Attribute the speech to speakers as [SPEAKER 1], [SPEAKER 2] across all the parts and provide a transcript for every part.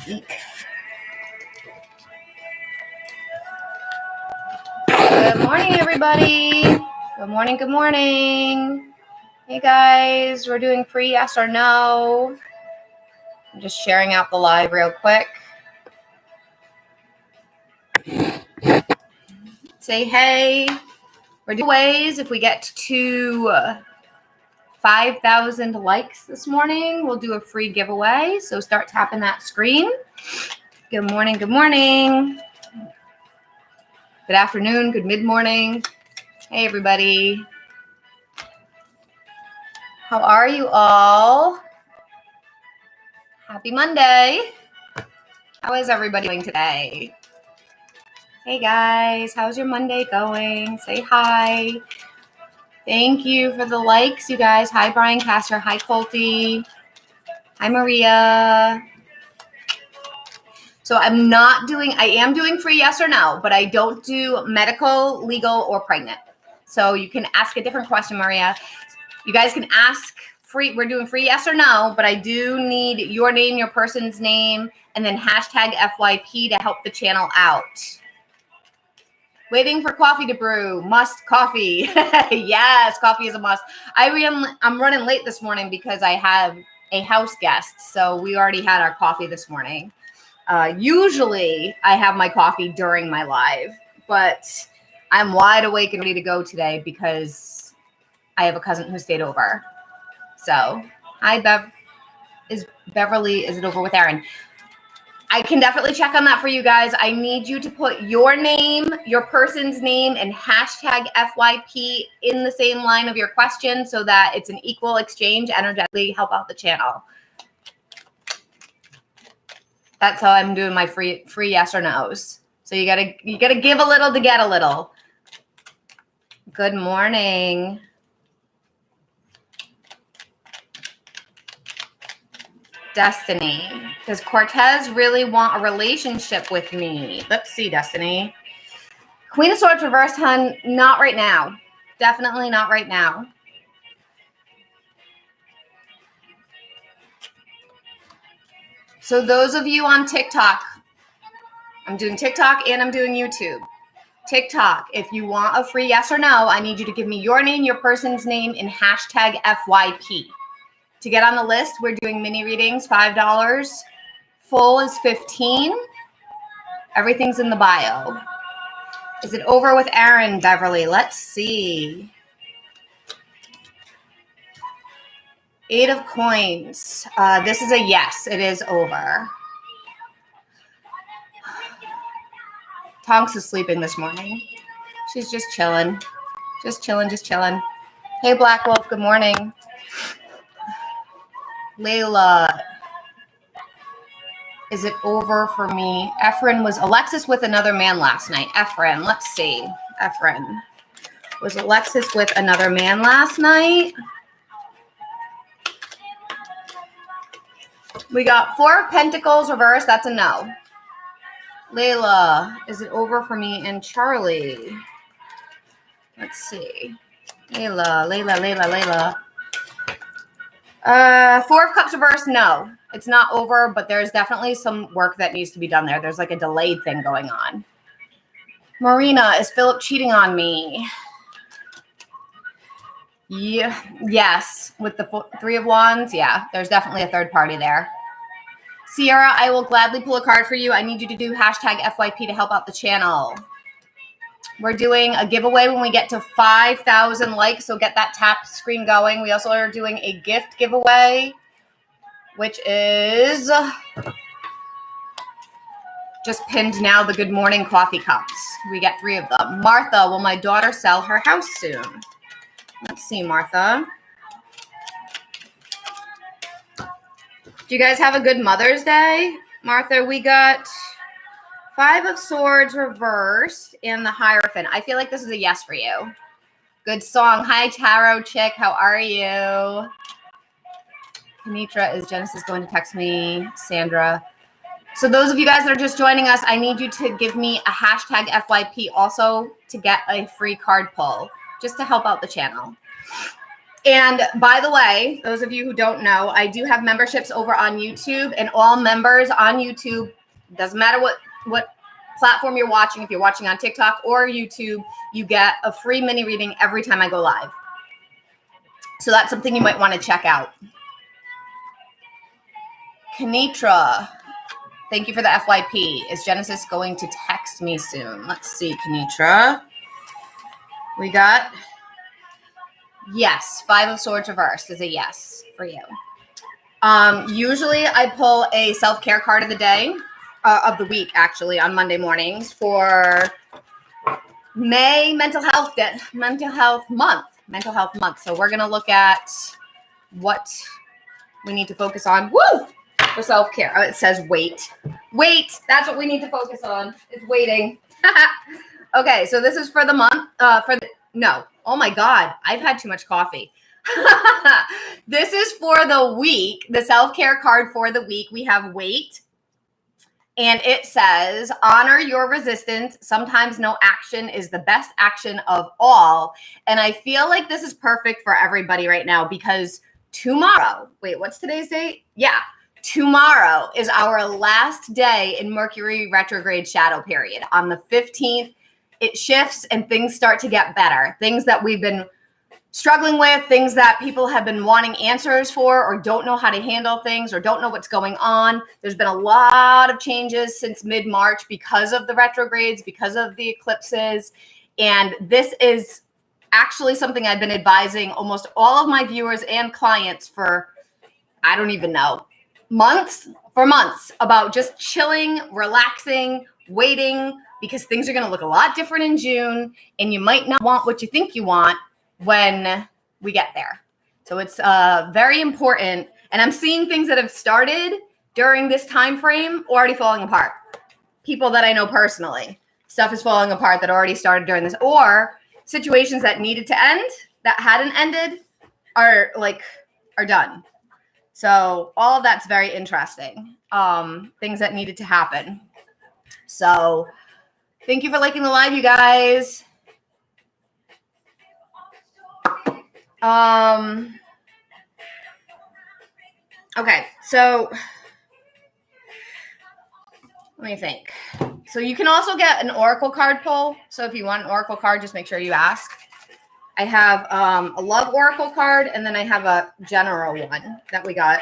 [SPEAKER 1] Eek. Good morning, everybody. Good morning, good morning. Hey, guys. We're doing free yes or no. I'm just sharing out the live real quick. Say hey. We're doing ways. If we get to 5,000 likes this morning, we'll do a free giveaway. So start tapping that screen. Good morning, good morning. Good afternoon, good mid-morning. Hey, everybody. How are you all? Happy Monday. How is everybody doing today? Hey, guys. How's your Monday going? Say hi. Thank you for the likes, you guys. Hi, Brian Castor. Hi, Colty. Hi, Maria. So I am doing free yes or no, but I don't do medical, legal, or pregnant. So you can ask a different question, Maria. You guys can ask free. We're doing free yes or no, but I do need your name, your person's name, and then hashtag FYP to help the channel out. Waiting for coffee to brew. Must coffee. Yes, coffee is a must. I'm running late this morning because I have a house guest. So we already had our coffee this morning. Usually I have my coffee during my live, but I'm wide awake and ready to go today because I have a cousin who stayed over. So, hi, is it over with Aaron? I can definitely check on that for you guys. I need you to put your name, your person's name, and hashtag FYP in the same line of your question so that it's an equal exchange, energetically help out the channel. That's how I'm doing my free yes or no's. So you gotta give a little to get a little. Good morning. Destiny. Does Cortez really want a relationship with me? Let's see, Destiny. Queen of Swords reversed, hun. Not right now. Definitely not right now. So those of you on TikTok, I'm doing TikTok and I'm doing YouTube. TikTok, if you want a free yes or no, I need you to give me your name, your person's name, and hashtag FYP. To get on the list, we're doing mini readings, $5. Full is $15. Everything's in the bio. Is it over with Aaron, Beverly? Let's see. 8 of coins. This is a yes. It is over. Tonks is sleeping this morning. She's just chilling. Just chilling. Hey, Black Wolf. Good morning. Layla. Is it over for me? Efren was Alexis with another man last night. Efren. Let's see. Efren. Was Alexis with another man last night? We got 4 of Pentacles reversed. That's a no. Layla, is it over for me and Charlie? Let's see. Layla. 4 of Cups reversed. No, it's not over, but there's definitely some work that needs to be done there. There's like a delayed thing going on. Marina, is Philip cheating on me? Yeah. Yes. With the 3 of Wands. Yeah, there's definitely a third party there. Sierra, I will gladly pull a card for you. I need you to do hashtag FYP to help out the channel. We're doing a giveaway when we get to 5,000 likes, so get that tap screen going. We also are doing a gift giveaway, which is just pinned now, the Good Morning coffee cups. We get 3 of them. Martha, will my daughter sell her house soon? Let's see, Martha. Do you guys have a good Mother's Day? Martha, we got 5 of Swords reversed and the Hierophant. I feel like this is a yes for you. Good song. Hi, Tarot Chick. How are you? Kenitra, is Genesis going to text me? Sandra. So those of you guys that are just joining us, I need you to give me a hashtag FYP also to get a free card pull, just to help out the channel. And by the way, those of you who don't know, I do have memberships over on YouTube, and all members on YouTube, doesn't matter what platform you're watching, if you're watching on TikTok or YouTube, you get a free mini reading every time I go live. So that's something you might want to check out. Kenitra, thank you for the FYP. Is Genesis going to text me soon? Let's see, Kenitra. We got, yes, 5 of Swords reversed is a yes for you. Usually I pull a self-care card of the day, of the week, actually, on Monday mornings for May mental health month. So we're going to look at what we need to focus on. Woo! For self-care. Oh, it says wait. Wait. That's what we need to focus on. It's waiting. Okay. So this is for the month, no. Oh my God. I've had too much coffee. This is for the week, the self-care card for the week. We have wait. And it says, honor your resistance. Sometimes no action is the best action of all. And I feel like this is perfect for everybody right now because tomorrow, wait, what's today's date? Yeah. Tomorrow is our last day in Mercury retrograde shadow period. On the 15th, it shifts and things start to get better. Things that we've been struggling with, things that people have been wanting answers for or don't know how to handle things or don't know what's going on. There's been a lot of changes since mid-March because of the retrogrades, because of the eclipses. And this is actually something I've been advising almost all of my viewers and clients for, I don't even know, months about just chilling, relaxing, waiting, because things are going to look a lot different in June and you might not want what you think you want when we get there. So it's very important. And I'm seeing things that have started during this time frame already falling apart. People that I know personally, stuff is falling apart that already started during this, or situations that needed to end that hadn't ended are done. So all of that's very interesting. Things that needed to happen. So thank you for liking the live, you guys. Okay, so let me think. So you can also get an oracle card pull. So if you want an oracle card, just make sure you ask. I have a love oracle card, and then I have a general one that we got.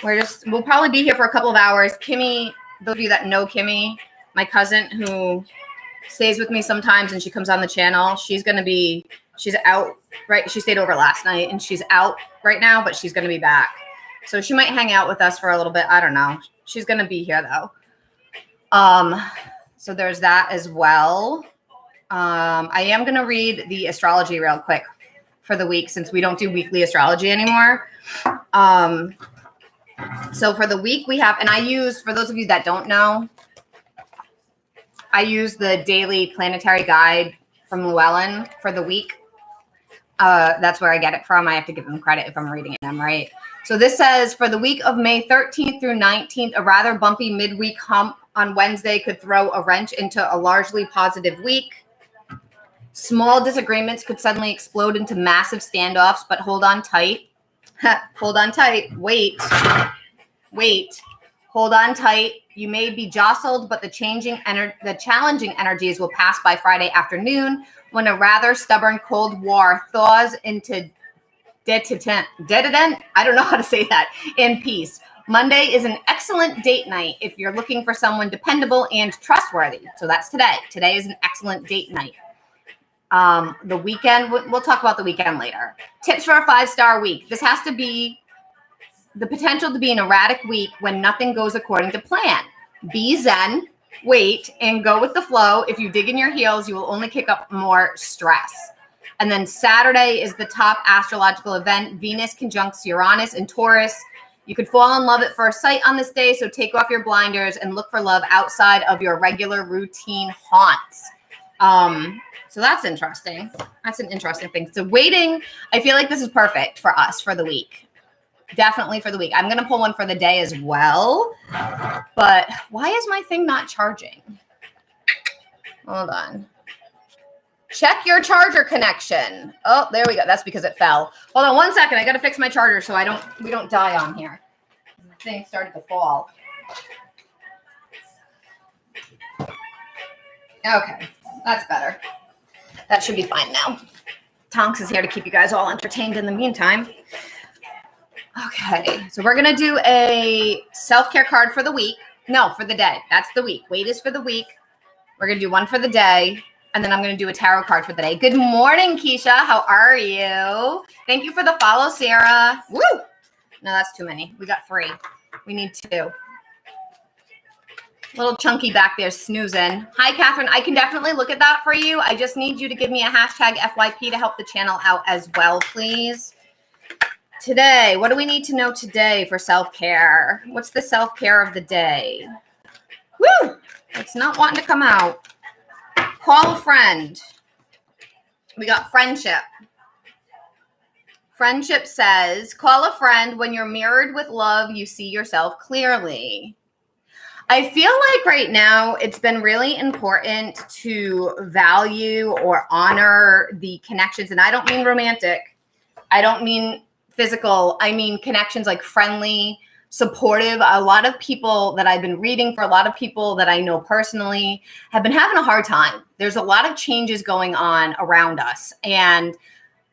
[SPEAKER 1] We'll probably be here for a couple of hours. Kimmy, those of you that know Kimmy, my cousin who stays with me sometimes and she comes on the channel, she's out, right? She stayed over last night and she's out right now, but she's going to be back. So she might hang out with us for a little bit. I don't know. She's going to be here though. So there's that as well. I am going to read the astrology real quick for the week since we don't do weekly astrology anymore. So for the week we have, and I use, for those of you that don't know, I use the daily planetary guide from Llewellyn for the week. That's where I get it from. I have to give them credit if I'm reading them right. So this says, for the week of May 13th through 19th, a rather bumpy midweek hump on Wednesday could throw a wrench into a largely positive week. Small disagreements could suddenly explode into massive standoffs, but hold on tight. Hold on tight. Wait. Hold on tight. You may be jostled, but the challenging energies will pass by Friday afternoon when a rather stubborn Cold War thaws into I don't know how to say that, in peace. Monday is an excellent date night if you're looking for someone dependable and trustworthy. So that's today. Today is an excellent date night. The weekend, we'll talk about the weekend later. Tips for a 5-star week. This has to be the potential to be an erratic week when nothing goes according to plan. Be zen, wait, and go with the flow. If you dig in your heels, you will only kick up more stress. And then Saturday is the top astrological event. Venus conjuncts Uranus and Taurus. You could fall in love at first sight on this day, so take off your blinders and look for love outside of your regular routine haunts. So that's interesting. That's an interesting thing. So waiting, I feel like this is perfect for us for the week. Definitely for the week. I'm going to pull one for the day as well. But why is my thing not charging? Hold on. Check your charger connection. Oh, there we go. That's because it fell. Hold on 1 second. I got to fix my charger so we don't die on here. The thing started to fall. Okay, that's better. That should be fine now. Tonks is here to keep you guys all entertained in the meantime. Okay, so we're going to do a self-care card for the week. No, for the day. That's the week. Weight is for the week. We're going to do one for the day. And then I'm going to do a tarot card for the day. Good morning, Keisha. How are you? Thank you for the follow, Sarah. Woo! No, that's too many. We got 3. We need 2. Little chunky back there snoozing. Hi, Catherine. I can definitely look at that for you. I just need you to give me a hashtag FYP to help the channel out as well, please. Today, what do we need to know today for self-care? What's the self-care of the day? Woo! It's not wanting to come out. Call a friend. We got friendship. Friendship says, call a friend. When you're mirrored with love, you see yourself clearly. I feel like right now it's been really important to value or honor the connections. And I don't mean romantic. I don't mean physical. I mean connections like friendly, supportive. A lot of people that I've been reading for, a lot of people that I know personally have been having a hard time. There's a lot of changes going on around us. And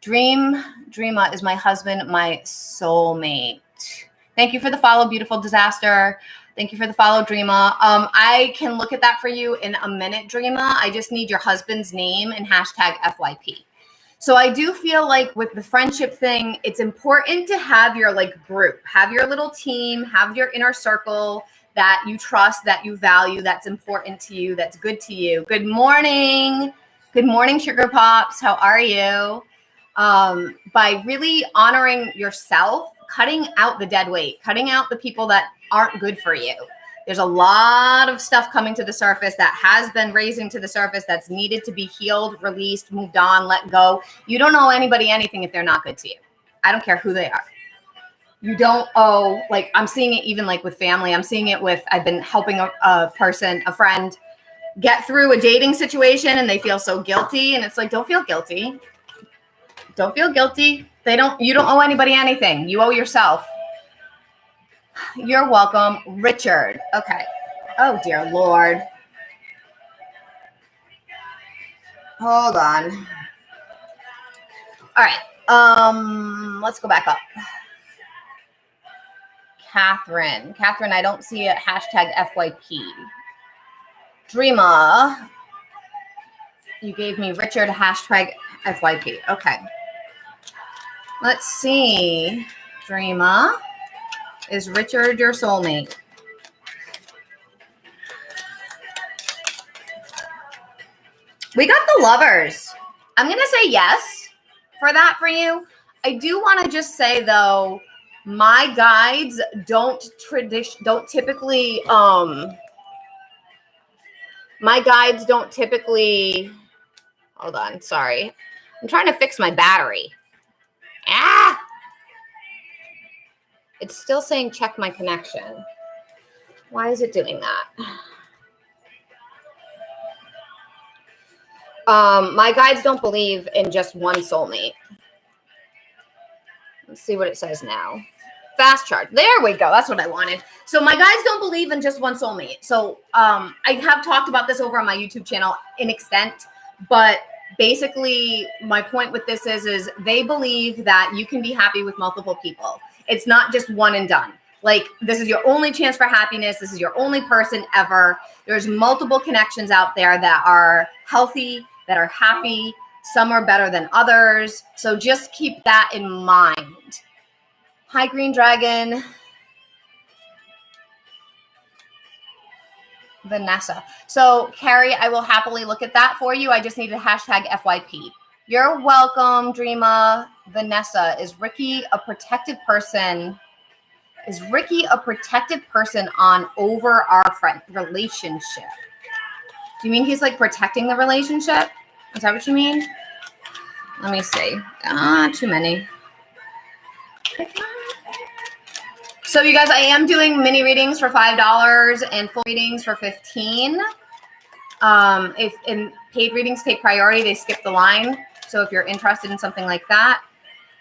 [SPEAKER 1] Dreama is my husband, my soulmate. Thank you for the follow, beautiful disaster. Thank you for the follow, Dreama. I can look at that for you in a minute, Dreama. I just need your husband's name and hashtag FYP. So I do feel like with the friendship thing, it's important to have your group, have your little team, have your inner circle that you trust, that you value, that's important to you, that's good to you. Good morning. Good morning, Sugar Pops. How are you? By really honoring yourself, cutting out the dead weight, cutting out the people that aren't good for you. There's a lot of stuff coming to the surface that has been raising to the surface that's needed to be healed, released, moved on, let go. You don't owe anybody anything if they're not good to you. I don't care who they are. You don't owe, I'm seeing it even with family. I'm seeing it with, I've been helping a person, a friend, get through a dating situation and they feel so guilty. And it's don't feel guilty. Don't feel guilty. You don't owe anybody anything. You owe yourself. You're welcome, Richard. Okay. Oh, dear Lord. Hold on. All right. Let's go back up. Catherine, I don't see a hashtag FYP. Dreama, you gave me Richard hashtag FYP. Okay. Let's see. Dreama. Is Richard your soulmate? We got the Lovers. I'm going to say yes for that for you. I do want to just say, though, my guides don't typically, hold on, sorry. I'm trying to fix my battery. It's still saying check my connection. Why is it doing that? My guides don't believe in just one soulmate. Let's see what it says now. Fast chart. There we go. That's what I wanted. So my guides don't believe in just one soulmate. So I have talked about this over on my YouTube channel in extent, but basically my point with this is they believe that you can be happy with multiple people. It's not just one and done. This is your only chance for happiness. This is your only person ever. There's multiple connections out there that are healthy, that are happy. Some are better than others. So just keep that in mind. Hi, Green Dragon. Vanessa. So, Carrie, I will happily look at that for you. I just need a hashtag FYP. You're welcome, Dreama. Vanessa, is Ricky a protective person? Is Ricky a protective person over our relationship? Do you mean he's protecting the relationship? Is that what you mean? Let me see. Too many. So you guys, I am doing mini readings for $5 and full readings for $15. If in paid readings take priority, they skip the line. So if you're interested in something like that,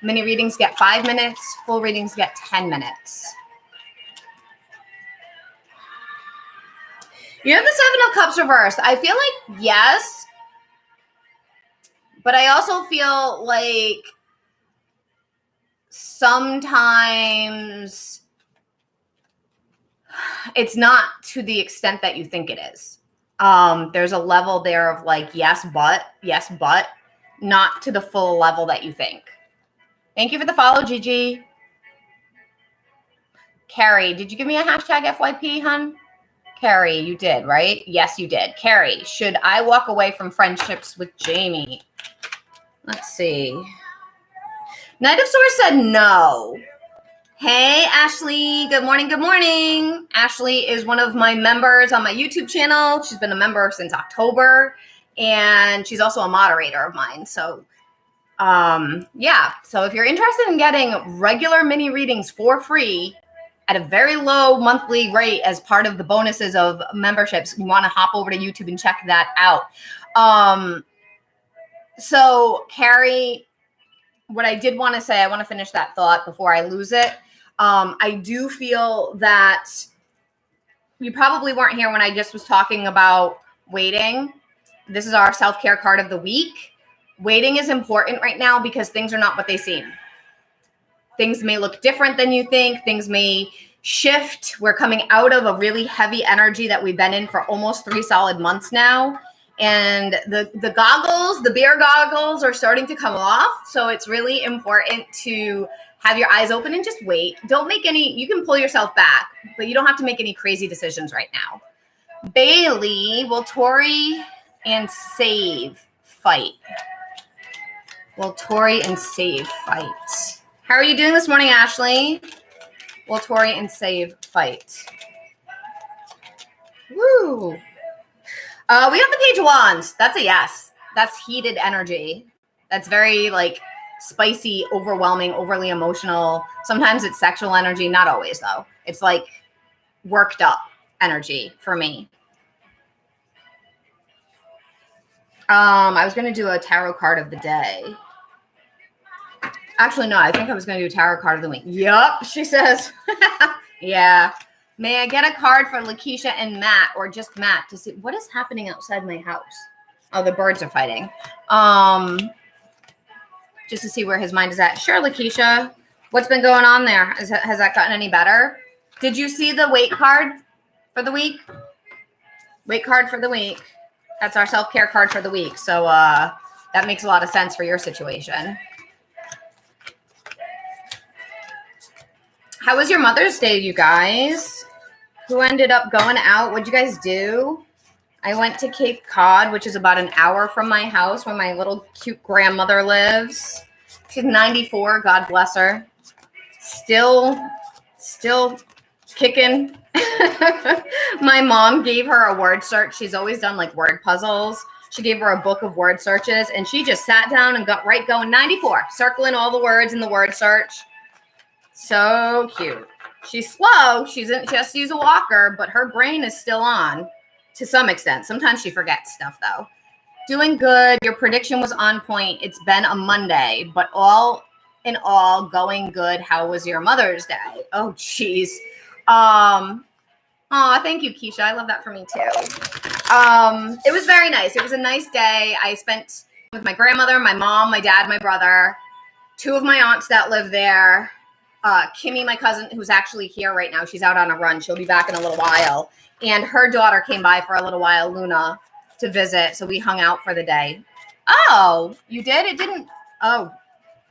[SPEAKER 1] mini readings get 5 minutes, full readings get 10 minutes. You have the Seven of Cups reversed. I feel like yes, but I also feel like sometimes it's not to the extent that you think it is. There's a level there of like, yes, but, not to the full level that you think. Thank you for the follow, Gigi. Carrie, did you give me a hashtag FYP, hun? Carrie, you did, right? Yes, you did. Carrie, should I walk away from friendships with Jamie? Let's see. Knight of Swords said no. Hey, Ashley. Good morning. Good morning. Ashley is one of my members on my YouTube channel. She's been a member since October, and she's also a moderator of mine. So, yeah. So if you're interested in getting regular mini readings for free at a very low monthly rate as part of the bonuses of memberships, you want to hop over to YouTube and check that out. So, Carrie, what I did want to say, I want to finish that thought before I lose it. I do feel that you probably weren't here when I just was talking about waiting. This is our self-care card of the week. Waiting is important right now because things are not what they seem. Things may look different than you think. Things may shift. We're coming out of a really heavy energy that we've been in for almost 3 solid months now. And the goggles, the beer goggles are starting to come off. So it's really important to have your eyes open and just wait. Don't make any, you can pull yourself back, but you don't have to make any crazy decisions right now. Bailey, will Tori and Save fight? Will Tori and Save fight? How are you doing this morning, Ashley? Will Tori and Save fight? Woo! We got the Page of Wands. That's a yes. That's heated energy. That's very like spicy, overwhelming, overly emotional. Sometimes it's sexual energy. Not always, though. It's like worked up energy for me. I was going to do a tarot card of the day. Actually, no, I think I was going to do tarot card of the week. Yup, she says. Yeah. May I get a card for Lakeisha and Matt, or just Matt, to see what is happening outside my house? Oh, the birds are fighting. Just to see where his mind is at. Sure, Lakeisha. What's been going on there? Has that gotten any better? Did you see the weight card for the week? Weight card for the week. That's our self-care card for the week. So that makes a lot of sense for your situation. How was your Mother's Day, you guys? Who ended up going out? What'd you guys do? I went to Cape Cod, which is about an hour from my house where my little cute grandmother lives. She's 94. God bless her. Still kicking. My mom gave her a word search. She's always done like word puzzles. She gave her a book of word searches, and she just sat down and got right going. 94, circling all the words in the word search. So cute. She's slow. She has to use a walker, but her brain is still on to some extent. Sometimes she forgets stuff, though. Doing good. Your prediction was on point. It's been a Monday, but all in all, going good. How was your Mother's Day? Oh, geez. Thank you, Keisha. I love that for me, too. It was very nice. It was a nice day. I spent with my grandmother, my mom, my dad, my brother, 2 of my aunts that live there. Kimmy, my cousin, who's actually here right now, she's out on a run. She'll be back in a little while. And her daughter came by for a little while, Luna, to visit. So we hung out for the day. Oh, you did? It didn't. Oh,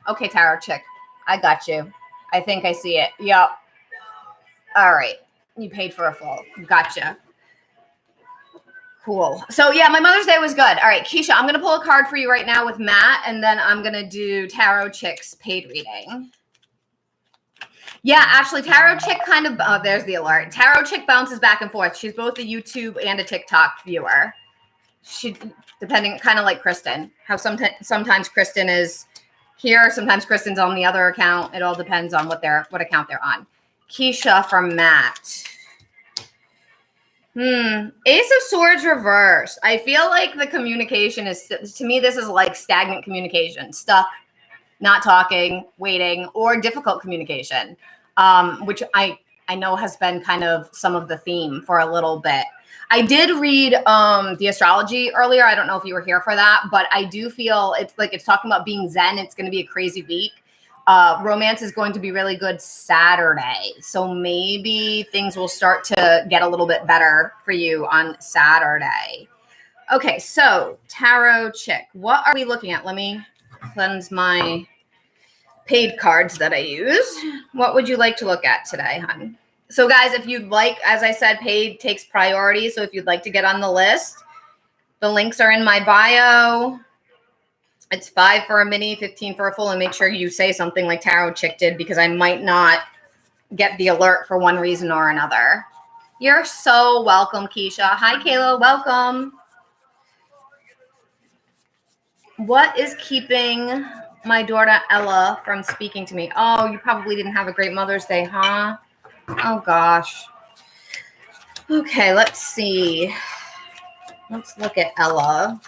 [SPEAKER 1] okay, Tarot Chick. I got you. I think I see it. Yep. All right. You paid for a full. Gotcha. Cool. So yeah, my Mother's Day was good. All right, Keisha, I'm going to pull a card for you right now with Matt, and then I'm going to do Tarot Chick's paid reading. Yeah, actually, Tarot Chick kind of, there's the alert. Tarot Chick bounces back and forth. She's both a YouTube and a TikTok viewer. She, depending, kind of like Kristen, how sometimes Kristen is here, sometimes Kristen's on the other account. It all depends on what account they're on. Keisha from Matt. Ace of Swords reverse. I feel like the communication is, to me, this is like stagnant communication, stuck, not talking, waiting, or difficult communication, which I know has been kind of some of the theme for a little bit. I did read the astrology earlier. I don't know if you were here for that, but I do feel it's like it's talking about being zen. It's going to be a crazy week. Romance is going to be really good Saturday. So maybe things will start to get a little bit better for you on Saturday. Okay, so tarot chick. What are we looking at? Let me cleanse my paid cards that I use. What would you like to look at today, hon? So guys, if you'd like, as I said, paid takes priority. So if you'd like to get on the list, the links are in my bio. It's 5 for a mini, 15 for a full, and make sure you say something like Tarot Chick did, because I might not get the alert for one reason or another. You're so welcome, Keisha. Hi, Kayla. Welcome. What is keeping my daughter Ella from speaking to me? Oh, you probably didn't have a great Mother's Day, huh? Oh, gosh. Okay, let's see. Let's look at Ella.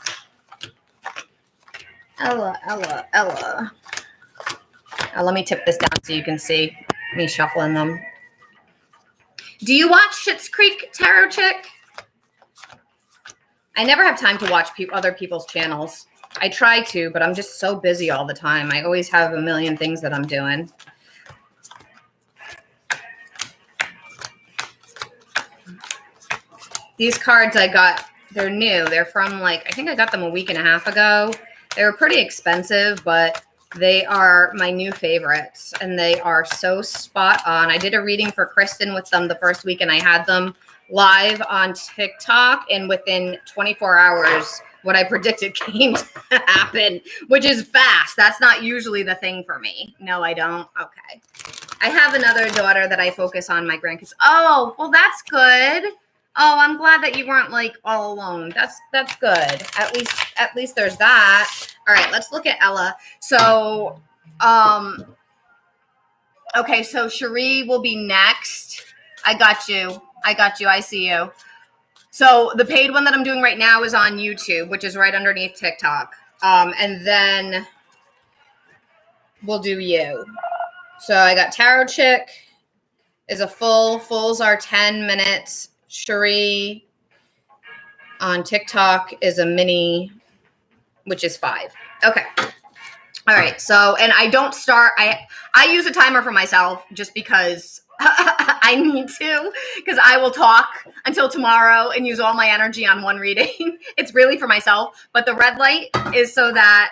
[SPEAKER 1] Ella. Let me tip this down so you can see me shuffling them. Do you watch Schitt's Creek, Tarot Chick? I never have time to watch other people's channels. I try to, but I'm just so busy all the time. I always have a million things that I'm doing. These cards I got, they're new. They're from I think I got them a week and a half ago. They were pretty expensive, but they are my new favorites, and they are so spot on. I did a reading for Kristen with them the first week, and I had them live on TikTok, and within 24 hours, what I predicted came to happen, which is fast. That's not usually the thing for me. No, I don't. Okay. I have another daughter that I focus on, my grandkids. Oh, well, that's good. Oh, I'm glad that you weren't all alone. That's good. At least there's that. All right, let's look at Ella. So, okay, so Cherie will be next. I got you. I see you. So the paid one that I'm doing right now is on YouTube, which is right underneath TikTok. And then we'll do you. So I got Tarot Chick is a full. Fulls are 10 minutes. Cherie on TikTok is a mini, which is 5. Okay. All right. So, and I don't start, I use a timer for myself just because I need to, because I will talk until tomorrow and use all my energy on one reading. It's really for myself, but the red light is so that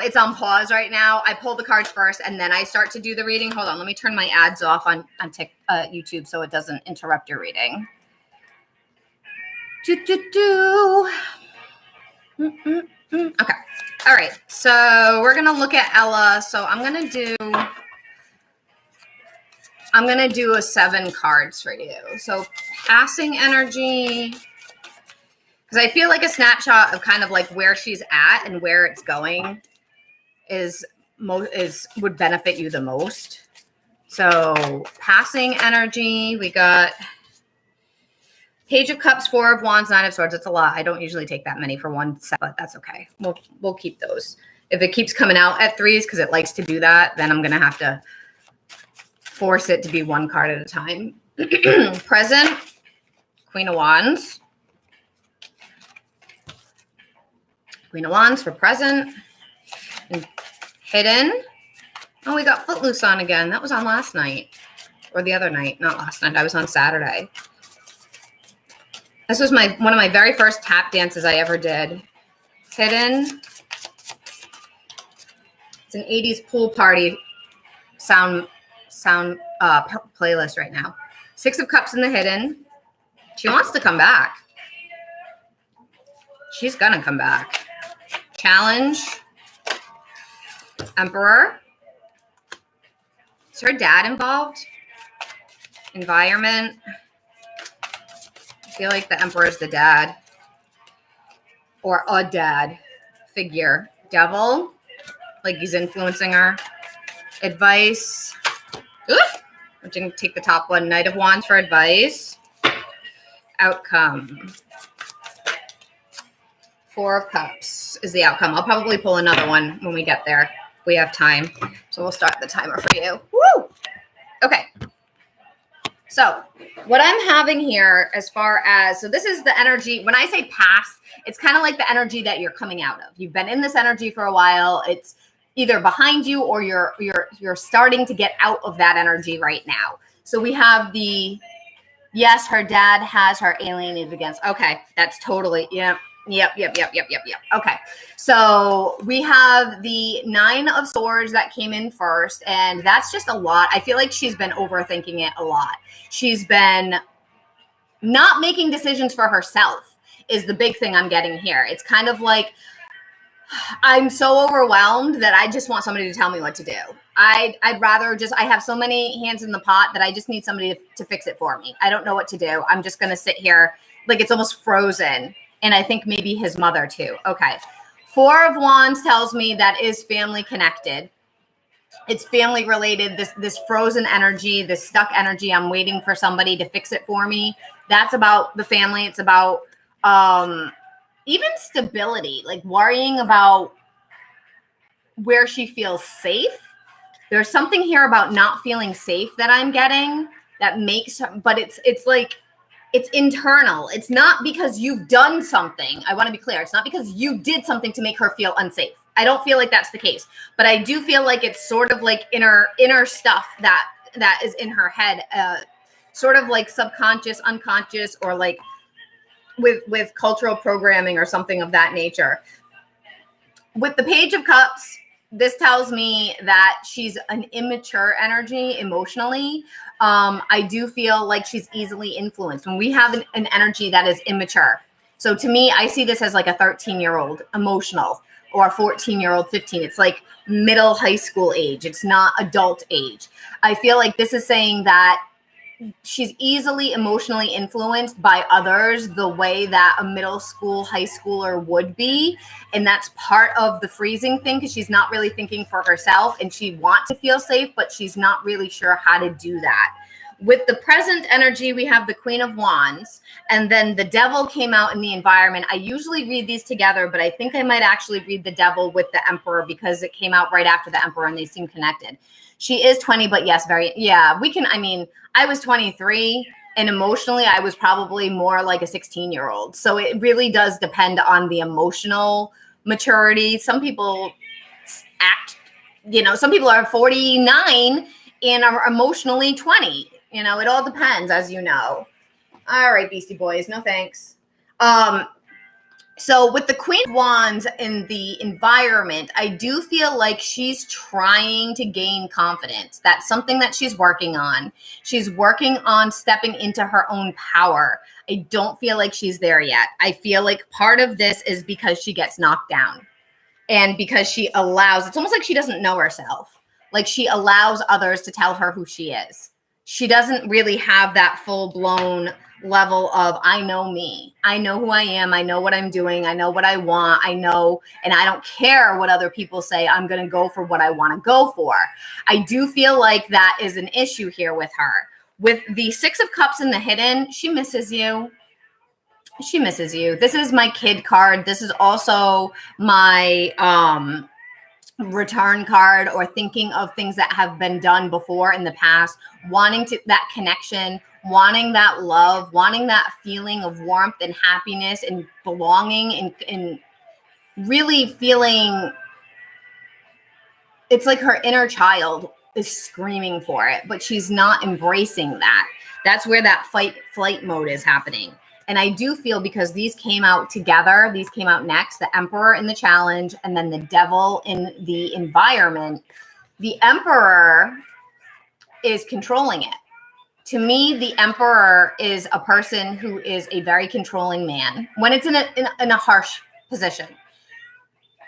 [SPEAKER 1] it's on pause right now. I pull the cards first and then I start to do the reading. Hold on. Let me turn my ads off on YouTube so it doesn't interrupt your reading. Okay. All right. So we're going to look at Ella. So I'm going to do a 7 cards for you. So passing energy, because I feel like a snapshot of kind of where she's at and where it's going would benefit you the most. So passing energy, we got Page of Cups, 4 of Wands, 9 of Swords. It's a lot. I don't usually take that many for one set, but that's okay. We'll keep those. If it keeps coming out at 3s because it likes to do that, then I'm going to have to force it to be 1 card at a time. Present, Queen of Wands. Queen of Wands for present. And hidden. Oh, we got Footloose on again. That was on last night. Or the other night. Not last night. I was on Saturday. This was one of my very first tap dances I ever did. Hidden. It's an 80s pool party sound playlist right now. 6 of Cups in the hidden. She wants to come back. She's gonna come back. Challenge. Emperor. Is her dad involved? Environment. I feel like the Emperor is the dad. Or a dad figure. Devil. Like he's influencing her. Advice. Ooh, I'm going to take the top one. Knight of Wands for advice. outcome. Four of Cups is the outcome. I'll probably pull another one when we get there. If we have time. So we'll start the timer for you. Woo! Okay. So what I'm having here as far as, so this is the energy. When I say past, it's kind of like the energy that you're coming out of. You've been in this energy for a while. It's either behind you or you're starting to get out of that energy right now. So we have the, yes, her dad has her alienated against. Okay. That's totally, yeah. Yep. Okay. So we have the 9 of Swords that came in first, and that's just a lot. I feel like she's been overthinking it a lot. She's been not making decisions for herself is the big thing I'm getting here. It's kind of like, I'm so overwhelmed that I just want somebody to tell me what to do. I'd rather just, I have so many hands in the pot that I just need somebody to fix it for me. I don't know what to do. I'm just going to sit here like it's almost frozen. And I think maybe his mother too. Okay. 4 of Wands tells me that is family connected. It's family related. This frozen energy, this stuck energy. I'm waiting for somebody to fix it for me. That's about the family. It's about even stability, like worrying about where she feels safe. There's something here about not feeling safe that I'm getting that makes her, but it's like, it's internal. It's not because you've done something. I want to be clear. It's not because you did something to make her feel unsafe. I don't feel like that's the case, but I do feel like it's sort of like inner stuff that is in her head, sort of like subconscious, unconscious, or like with cultural programming or something of that nature. With the Page of Cups, this tells me that she's an immature energy emotionally. I do feel like she's easily influenced when we have an energy that is immature. So to me, I see this as like a 13-year-old emotional, or a 14-year-old, 15. It's like middle high school age. It's not adult age. I feel like this is saying that she's easily emotionally influenced by others the way that a middle school, high schooler would be. And that's part of the freezing thing, because she's not really thinking for herself and she wants to feel safe, but she's not really sure how to do that. With the present energy, we have the Queen of Wands, and then the Devil came out in the environment. I usually read these together, but I think I might actually read the Devil with the Emperor because it came out right after the Emperor and they seem connected. She is 20, but yes, we can, I mean, I was 23 and emotionally I was probably more like a 16-year-old. So it really does depend on the emotional maturity. Some people act, some people are 49 and are emotionally 20. It all depends, as you know. All right, Beastie Boys, no thanks. So with the Queen of Wands in the environment, I do feel like she's trying to gain confidence. That's something that she's working on. She's working on stepping into her own power. I don't feel like she's there yet. I feel like part of this is because she gets knocked down and because she allows, it's almost like she doesn't know herself. Like she allows others to tell her who she is. She doesn't really have that full-blown level of, I know me. I know who I am. I know what I'm doing. I know what I want. I know, and I don't care what other people say. I'm going to go for what I want to go for. I do feel like that is an issue here with her. With the 6 of Cups in the hidden, she misses you. She misses you. This is my kid card. This is also my return card, or thinking of things that have been done before in the past, wanting to that connection, wanting that love, wanting that feeling of warmth and happiness and belonging, and really feeling it's like her inner child is screaming for it, but she's not embracing that. That's where that fight flight mode is happening. And I do feel, because these came out together, these came out next, the Emperor in the challenge and then the Devil in the environment, the Emperor is controlling it. To me, the Emperor is a person who is a very controlling man when it's in a harsh position.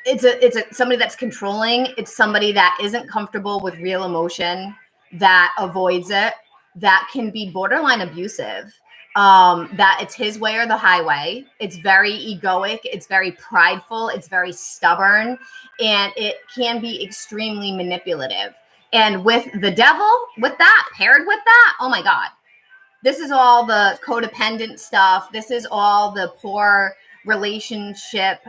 [SPEAKER 1] It's somebody that's controlling. It's somebody that isn't comfortable with real emotion, that avoids it, that can be borderline abusive. That it's his way or the highway. It's very egoic. It's very prideful. It's very stubborn, and it can be extremely manipulative. And with the Devil, with that, paired with that, oh my God, This is all the codependent stuff. This is all the poor relationship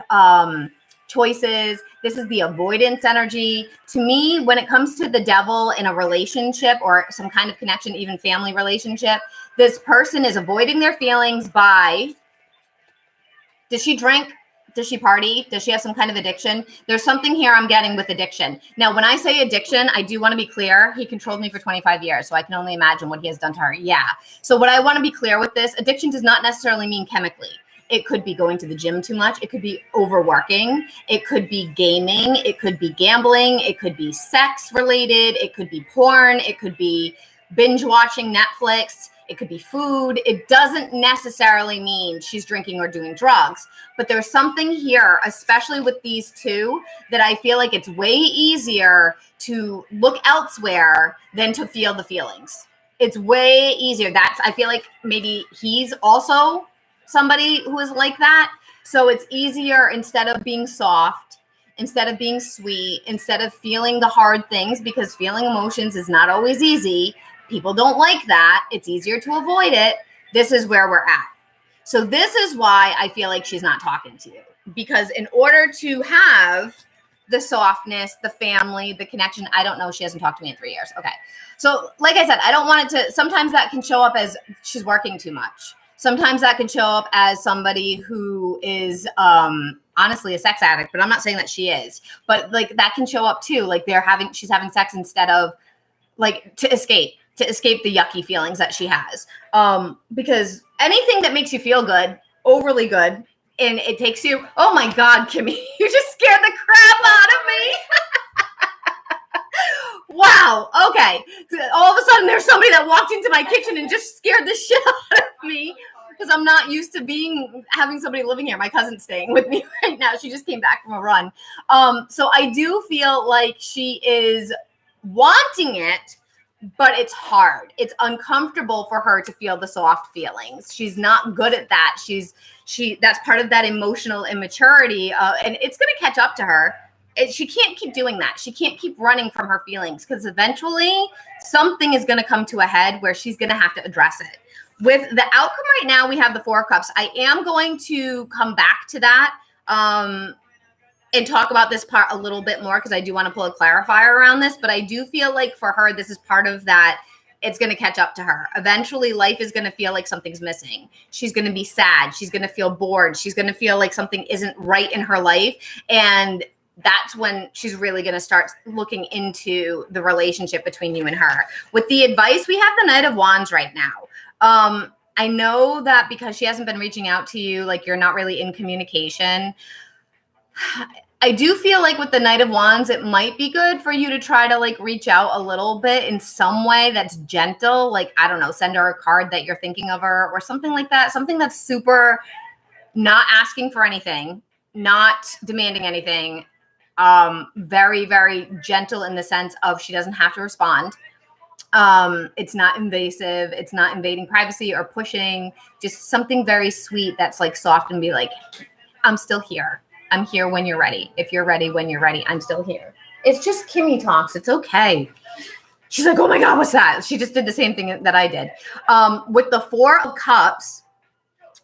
[SPEAKER 1] choices. This is the avoidance energy. To me, when it comes to the devil in a relationship or some kind of connection, even family relationship, this person is avoiding their feelings by, does she drink? Does she party? Does she have some kind of addiction? There's something here I'm getting with addiction. Now, when I say addiction, I do want to be clear. He controlled me for 25 years, so I can only imagine what he has done to her. Yeah. So what I want to be clear with this, addiction does not necessarily mean chemically. It could be going to the gym too much. It could be overworking. It could be gaming. It could be gambling. It could be sex related. It could be porn. It could be binge watching Netflix. It could be food. It doesn't necessarily mean she's drinking or doing drugs. But there's something here, especially with these two, that I feel like it's way easier to look elsewhere than to feel the feelings. It's way easier. I feel like maybe he's also somebody who is like that. So it's easier, instead of being soft, instead of being sweet, instead of feeling the hard things, because feeling emotions is not always easy. People don't like that. It's easier to avoid it. This is where we're at. So this is why I feel like she's not talking to you, because in order to have the softness, the family, the connection, I don't know. She hasn't talked to me in 3 years. Okay. So like I said, I don't want it to, sometimes that can show up as she's working too much. Sometimes that can show up as somebody who is honestly a sex addict, but I'm not saying that she is. But like that can show up too. Like she's having sex instead of like to escape the yucky feelings that she has. Because anything that makes you feel good, overly good, and it takes you, oh my God, Kimmy, you just scared the crap out of me. Wow. Okay. All of a sudden there's somebody that walked into my kitchen and just scared the shit out of me, because I'm not used to having somebody living here. My cousin's staying with me right now. She just came back from a run. So I do feel like she is wanting it, but it's hard. It's uncomfortable for her to feel the soft feelings. She's not good at that. That's part of that emotional immaturity, and it's going to catch up to her. She can't keep doing that. She can't keep running from her feelings, because eventually something is going to come to a head where she's going to have to address it. With the outcome right now, we have the Four of Cups. I am going to come back to that and talk about this part a little bit more, because I do want to pull a clarifier around this. But I do feel like for her, this is part of that. It's going to catch up to her. Eventually, life is going to feel like something's missing. She's going to be sad. She's going to feel bored. She's going to feel like something isn't right in her life. And that's when she's really going to start looking into the relationship between you and her. With the advice, we have the Knight of Wands right now. I know that because she hasn't been reaching out to you, like you're not really in communication. I do feel like with the Knight of Wands, it might be good for you to try to like reach out a little bit in some way that's gentle. Like, I don't know, send her a card that you're thinking of her or something like that. Something that's super not asking for anything, not demanding anything. Very, very gentle in the sense of she doesn't have to respond. It's not invasive. It's not invading privacy or pushing. Just something very sweet that's like soft, and be like, I'm still here. I'm here when you're ready. If you're ready, when you're ready, I'm still here. It's just Kimmy talks. It's okay. She's like, oh my God, what's that? She just did the same thing that I did. With the Four of Cups,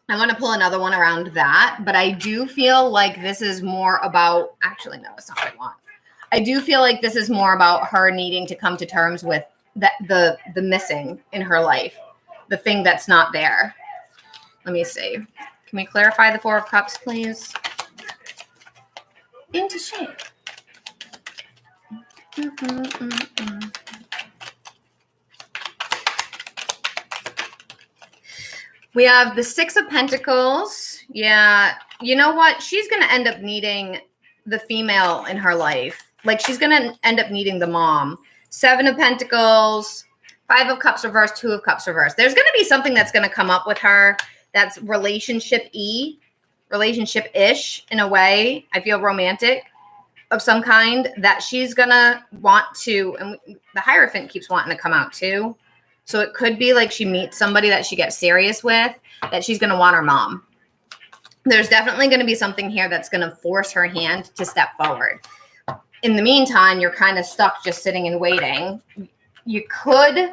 [SPEAKER 1] I'm going to pull another one around that. But I do feel like this is more about, actually, no, it's not what I want. I do feel like this is more about her needing to come to terms with the missing in her life, the thing that's not there. Let me see. Can we clarify the Four of Cups, please? Into shape. We have the Six of Pentacles. Yeah. You know what? She's going to end up needing the female in her life. Like, she's going to end up needing the mom. Seven of Pentacles, Five of Cups reversed, Two of Cups reversed. There's going to be something that's going to come up with her that's relationship-ish in a way. I feel romantic of some kind that she's going to want to, and the Hierophant keeps wanting to come out too. So it could be like she meets somebody that she gets serious with, that she's going to want her mom. There's definitely going to be something here that's going to force her hand to step forward. In the meantime, you're kind of stuck just sitting and waiting. You could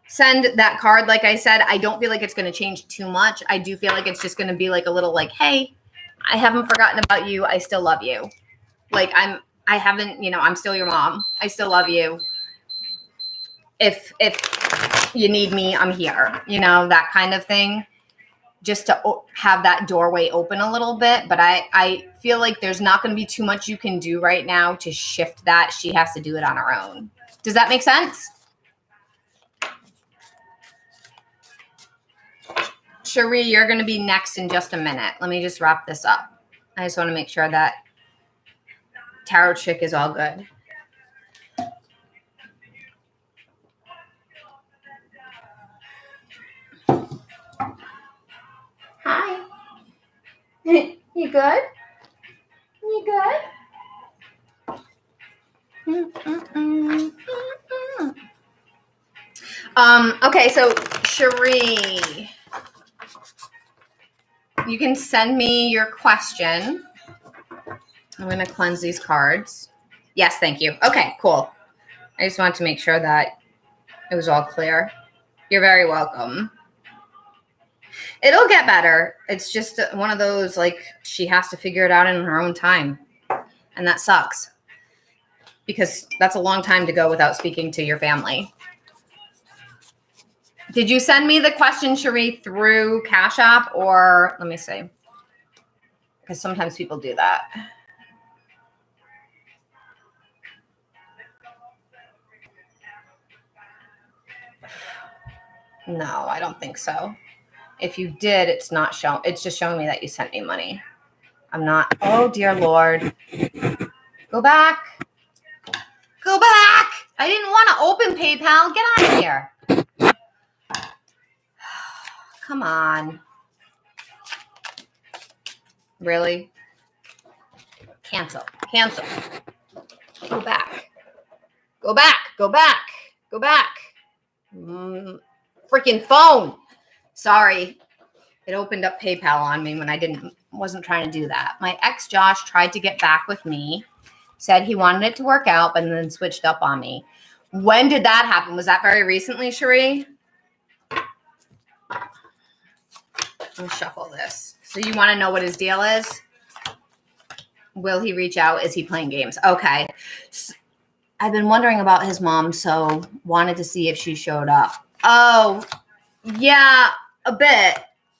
[SPEAKER 1] send that card. Like I said, I don't feel like it's going to change too much. I do feel like it's just going to be like a little like, hey, I haven't forgotten about you. I still love you. Like I haven't, you know, I'm still your mom. I still love you. If you need me, I'm here, you know, that kind of thing. Just to have that doorway open a little bit. But I feel like there's not going to be too much you can do right now to shift that. She has to do it on her own. Does that make sense? Cherie, you're going to be next in just a minute. Let me just wrap this up. I just want to make sure that tarot chick is all good. Hi. You good? You good? Okay, so Cherie, you can send me your question. I'm going to cleanse these cards. Yes, thank you. Okay, cool. I just wanted to make sure that it was all clear. You're very welcome. It'll get better. It's just one of those, like, she has to figure it out in her own time. And that sucks. Because that's a long time to go without speaking to your family. Did you send me the question, Cherie, through Cash App or, let me see. Because sometimes people do that. No, I don't think so. If you did, it's not showing. It's just showing me that you sent me money. I'm not. Oh, dear Lord. Go back. Go back. I didn't want to open PayPal. Get out of here. Come on. Really? Cancel. Cancel. Go back. Go back. Go back. Go back. Freaking phone. Sorry. It opened up PayPal on me when I wasn't trying to do that. My ex Josh tried to get back with me, said he wanted it to work out, but then switched up on me. When did that happen? Was that very recently, Cherie? Let me shuffle this. So you want to know what his deal is? Will he reach out? Is he playing games? Okay. So I've been wondering about his mom, so wanted to see if she showed up. Oh, yeah, a bit.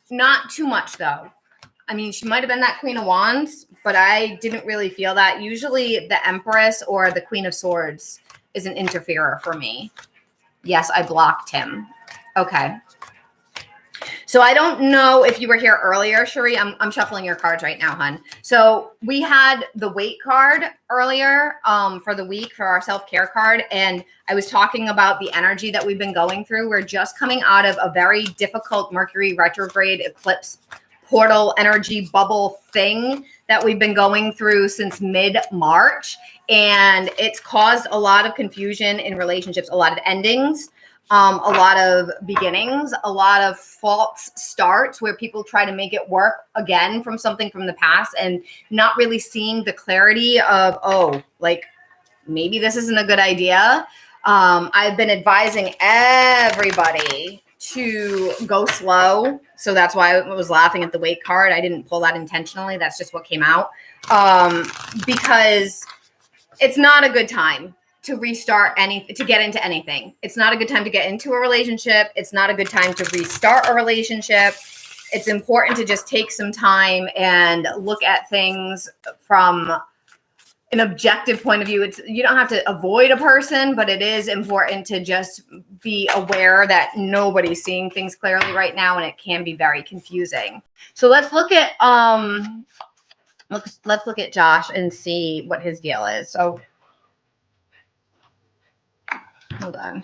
[SPEAKER 1] Not too much, though. I mean, she might have been that Queen of Wands, but I didn't really feel that. Usually the Empress or the Queen of Swords is an interferer for me. Yes, I blocked him. Okay. So I don't know if you were here earlier, Cherie. I'm shuffling your cards right now, hun. So we had the weight card earlier for the week for our self-care card. And I was talking about the energy that we've been going through. We're just coming out of a very difficult Mercury retrograde eclipse portal energy bubble thing that we've been going through since mid-March. And it's caused a lot of confusion in relationships, a lot of endings. A lot of beginnings, a lot of false starts where people try to make it work again from something from the past and not really seeing the clarity of, oh, like maybe this isn't a good idea. I've been advising everybody to go slow. So that's why I was laughing at the weight card. I didn't pull that intentionally. That's just what came out. Because it's not a good time to restart to get into anything. It's not a good time to get into a relationship. It's not a good time to restart a relationship. It's important to just take some time and look at things from an objective point of view. You don't have to avoid a person, but it is important to just be aware that nobody's seeing things clearly right now, and it can be very confusing. So let's look at let's look at Josh and see what his deal is. So hold on.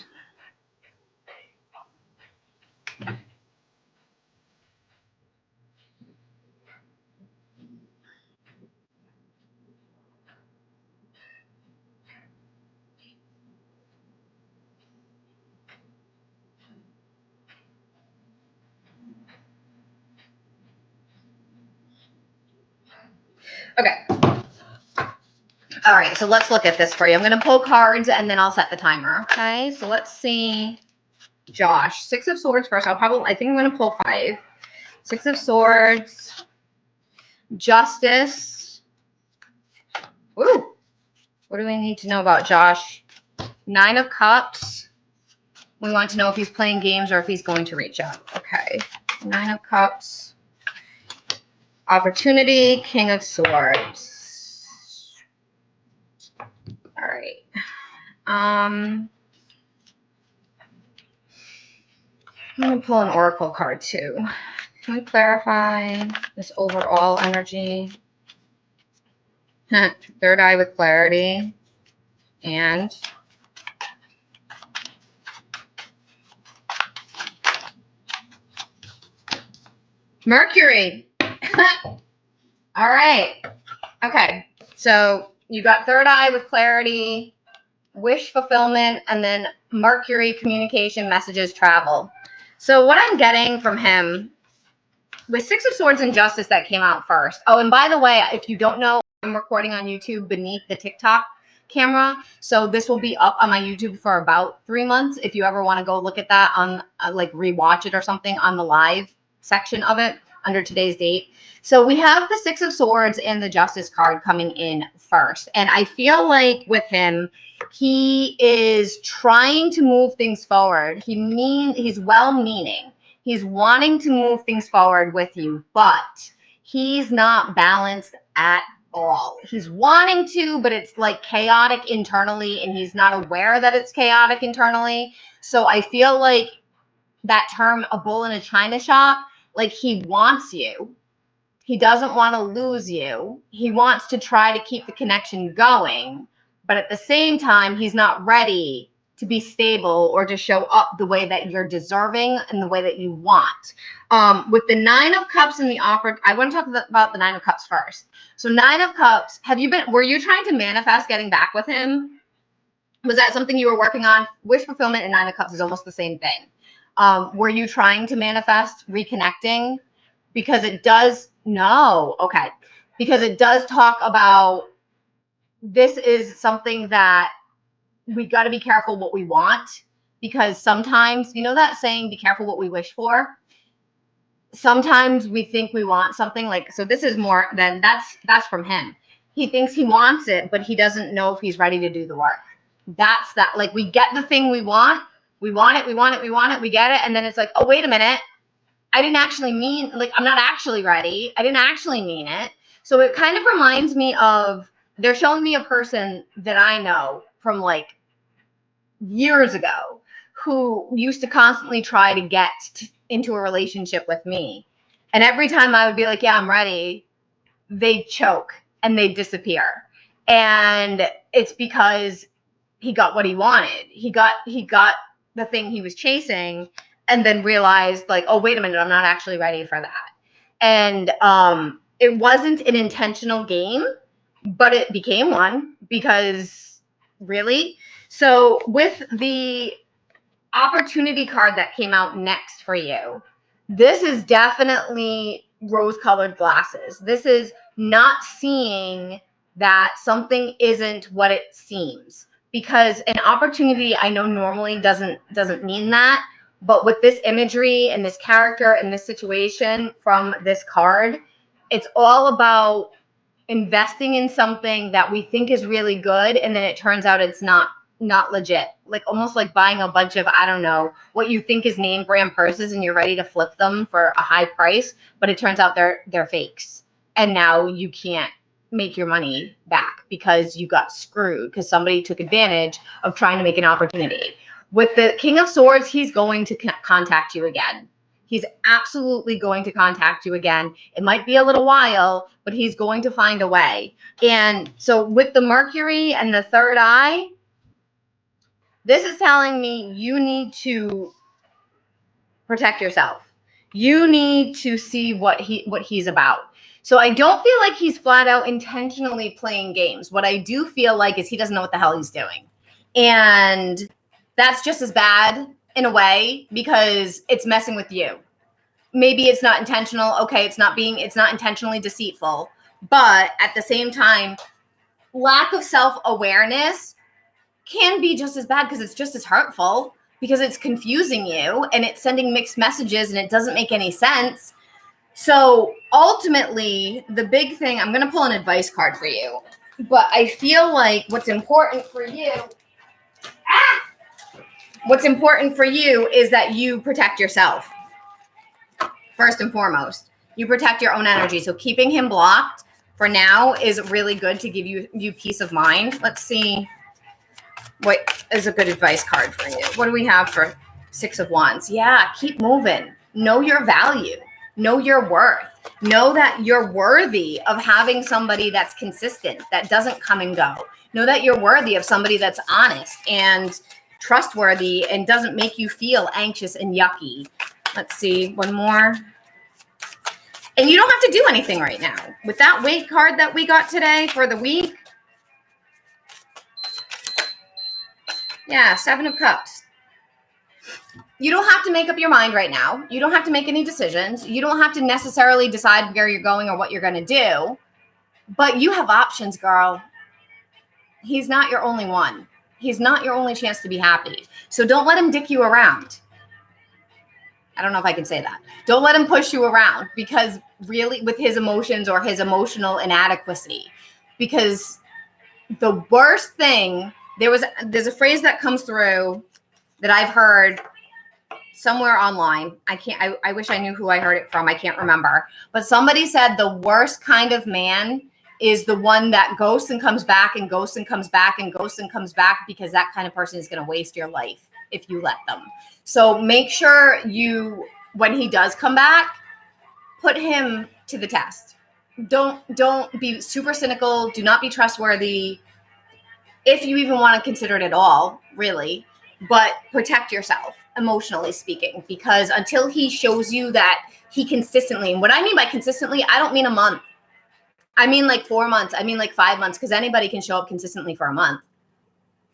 [SPEAKER 1] Okay. All right, so let's look at this for you. I'm going to pull cards and then I'll set the timer. Okay, so let's see Josh. Six of Swords first. I think I'm going to pull 5. Six of Swords. Justice. Ooh. What do we need to know about Josh? 9 of Cups. We want to know if he's playing games or if he's going to reach out. Okay. 9 of Cups. Opportunity. King of Swords. All right. I'm going to pull an Oracle card too. Can we clarify this overall energy? Third eye with clarity. And Mercury. All right. Okay. So you got third eye with clarity, wish fulfillment, and then Mercury, communication, messages, travel. So what I'm getting from him with Six of Swords and Justice that came out first. Oh, and by the way, if you don't know, I'm recording on YouTube beneath the TikTok camera. So this will be up on my YouTube for about 3 months. If you ever want to go look at that on like rewatch it or something on the live section of it under today's date. So we have the Six of Swords and the Justice card coming in first. And I feel like with him, he is trying to move things forward. He's well-meaning. He's wanting to move things forward with you, but he's not balanced at all. He's wanting to, but it's like chaotic internally, and he's not aware that it's chaotic internally. So I feel like that term, a bull in a china shop, like he wants you. He doesn't want to lose you. He wants to try to keep the connection going, but at the same time, he's not ready to be stable or to show up the way that you're deserving and the way that you want. With the 9 of Cups and the offer, I want to talk about the 9 of Cups first. So 9 of Cups, were you trying to manifest getting back with him? Was that something you were working on? Wish fulfillment and 9 of Cups is almost the same thing. Were you trying to manifest reconnecting? Because it does, no, okay. Because it does talk about, this is something that we got to be careful what we want, because sometimes, you know that saying, be careful what we wish for? Sometimes we think we want something, like, so this is more than, that's from him. He thinks he wants it, but he doesn't know if he's ready to do the work. That's that, like, we get the thing we want it, we get it, and then it's like, oh, wait a minute, I didn't actually mean, like, I'm not actually ready. I didn't actually mean it. So it kind of reminds me of, they're showing me a person that I know from like years ago who used to constantly try to get into a relationship with me. And every time I would be like, yeah, I'm ready, they'd choke and they'd disappear. And it's because he got what he wanted. He got the thing he was chasing, and then realized, like, oh, wait a minute, I'm not actually ready for that. And it wasn't an intentional game, but it became one, because really. So with the opportunity card that came out next for you, this is definitely rose-colored glasses. This is not seeing that something isn't what it seems. Because an opportunity, I know normally doesn't mean that, but with this imagery and this character and this situation from this card, it's all about investing in something that we think is really good, and then it turns out it's not legit. Like, almost like buying a bunch of, I don't know, what you think is name brand purses, and you're ready to flip them for a high price, but it turns out they're fakes. And now you can't make your money back because you got screwed because somebody took advantage of trying to make an opportunity. With the King of Swords, he's going to contact you again. He's absolutely going to contact you again. It might be a little while, but he's going to find a way. And so with the Mercury and the third eye, this is telling me you need to protect yourself. You need to see what he's about. So I don't feel like he's flat out intentionally playing games. What I do feel like is he doesn't know what the hell he's doing. And that's just as bad in a way, because it's messing with you. Maybe it's not intentional. Okay, it's not intentionally deceitful. But at the same time, lack of self-awareness can be just as bad, because it's just as hurtful. because it's confusing you and it's sending mixed messages and it doesn't make any sense. So ultimately, the big thing, I'm going to pull an advice card for you, but I feel like what's important for you is that you protect yourself. First and foremost, you protect your own energy. So keeping him blocked for now is really good to give you peace of mind. Let's see what is a good advice card for you. What do we have for 6 of Wands? Yeah, keep moving. Know your value. Know your worth. Know that you're worthy of having somebody that's consistent, that doesn't come and go. Know that you're worthy of somebody that's honest and trustworthy and doesn't make you feel anxious and yucky. Let's see, one more. And you don't have to do anything right now. With that weight card that we got today for the week, yeah, 7 of Cups. You don't have to make up your mind right now. You don't have to make any decisions. You don't have to necessarily decide where you're going or what you're going to do. But you have options, girl. He's not your only one. He's not your only chance to be happy. So don't let him dick you around. I don't know if I can say that. Don't let him push you around, because really with his emotions or his emotional inadequacy, because the worst thing, there's a phrase that comes through that I've heard somewhere online. I wish I knew who I heard it from. I can't remember. But somebody said the worst kind of man is the one that ghosts and comes back and ghosts and comes back and ghosts and comes back, because that kind of person is going to waste your life if you let them. So make sure you, when he does come back, put him to the test. Don't be super cynical. Do not be trustworthy, if you even want to consider it at all, really. But protect yourself, emotionally speaking, because until he shows you that he consistently, and what I mean by consistently, I don't mean a month. I mean like 4 months. I mean like 5 months, because anybody can show up consistently for a month.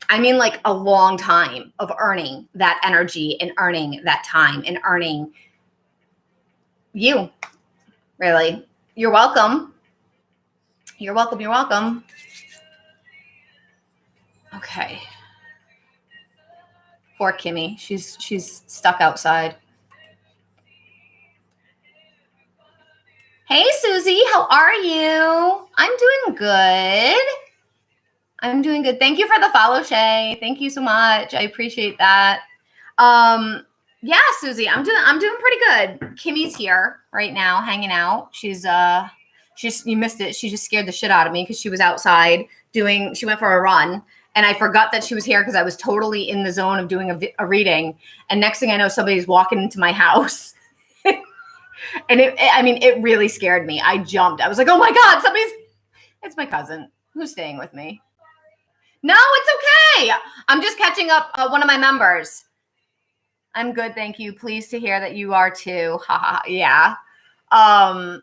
[SPEAKER 1] I mean like a long time of earning that energy and earning that time and earning you, really. You're welcome. You're welcome. You're welcome. Okay. Poor Kimmy. She's stuck outside. Hey, Susie, how are you? I'm doing good. I'm doing good. Thank you for the follow, Shay. Thank you so much. I appreciate that. Yeah, Susie, I'm doing pretty good. Kimmy's here right now, hanging out. She's you missed it. She just scared the shit out of me because she was outside she went for a run, and I forgot that she was here because I was totally in the zone of doing a reading. And next thing I know, somebody's walking into my house. And it really scared me. I jumped. I was like, oh my God, it's my cousin who's staying with me. No, it's okay. I'm just catching up one of my members. I'm good, thank you. Pleased to hear that you are too. Haha, yeah. Hi,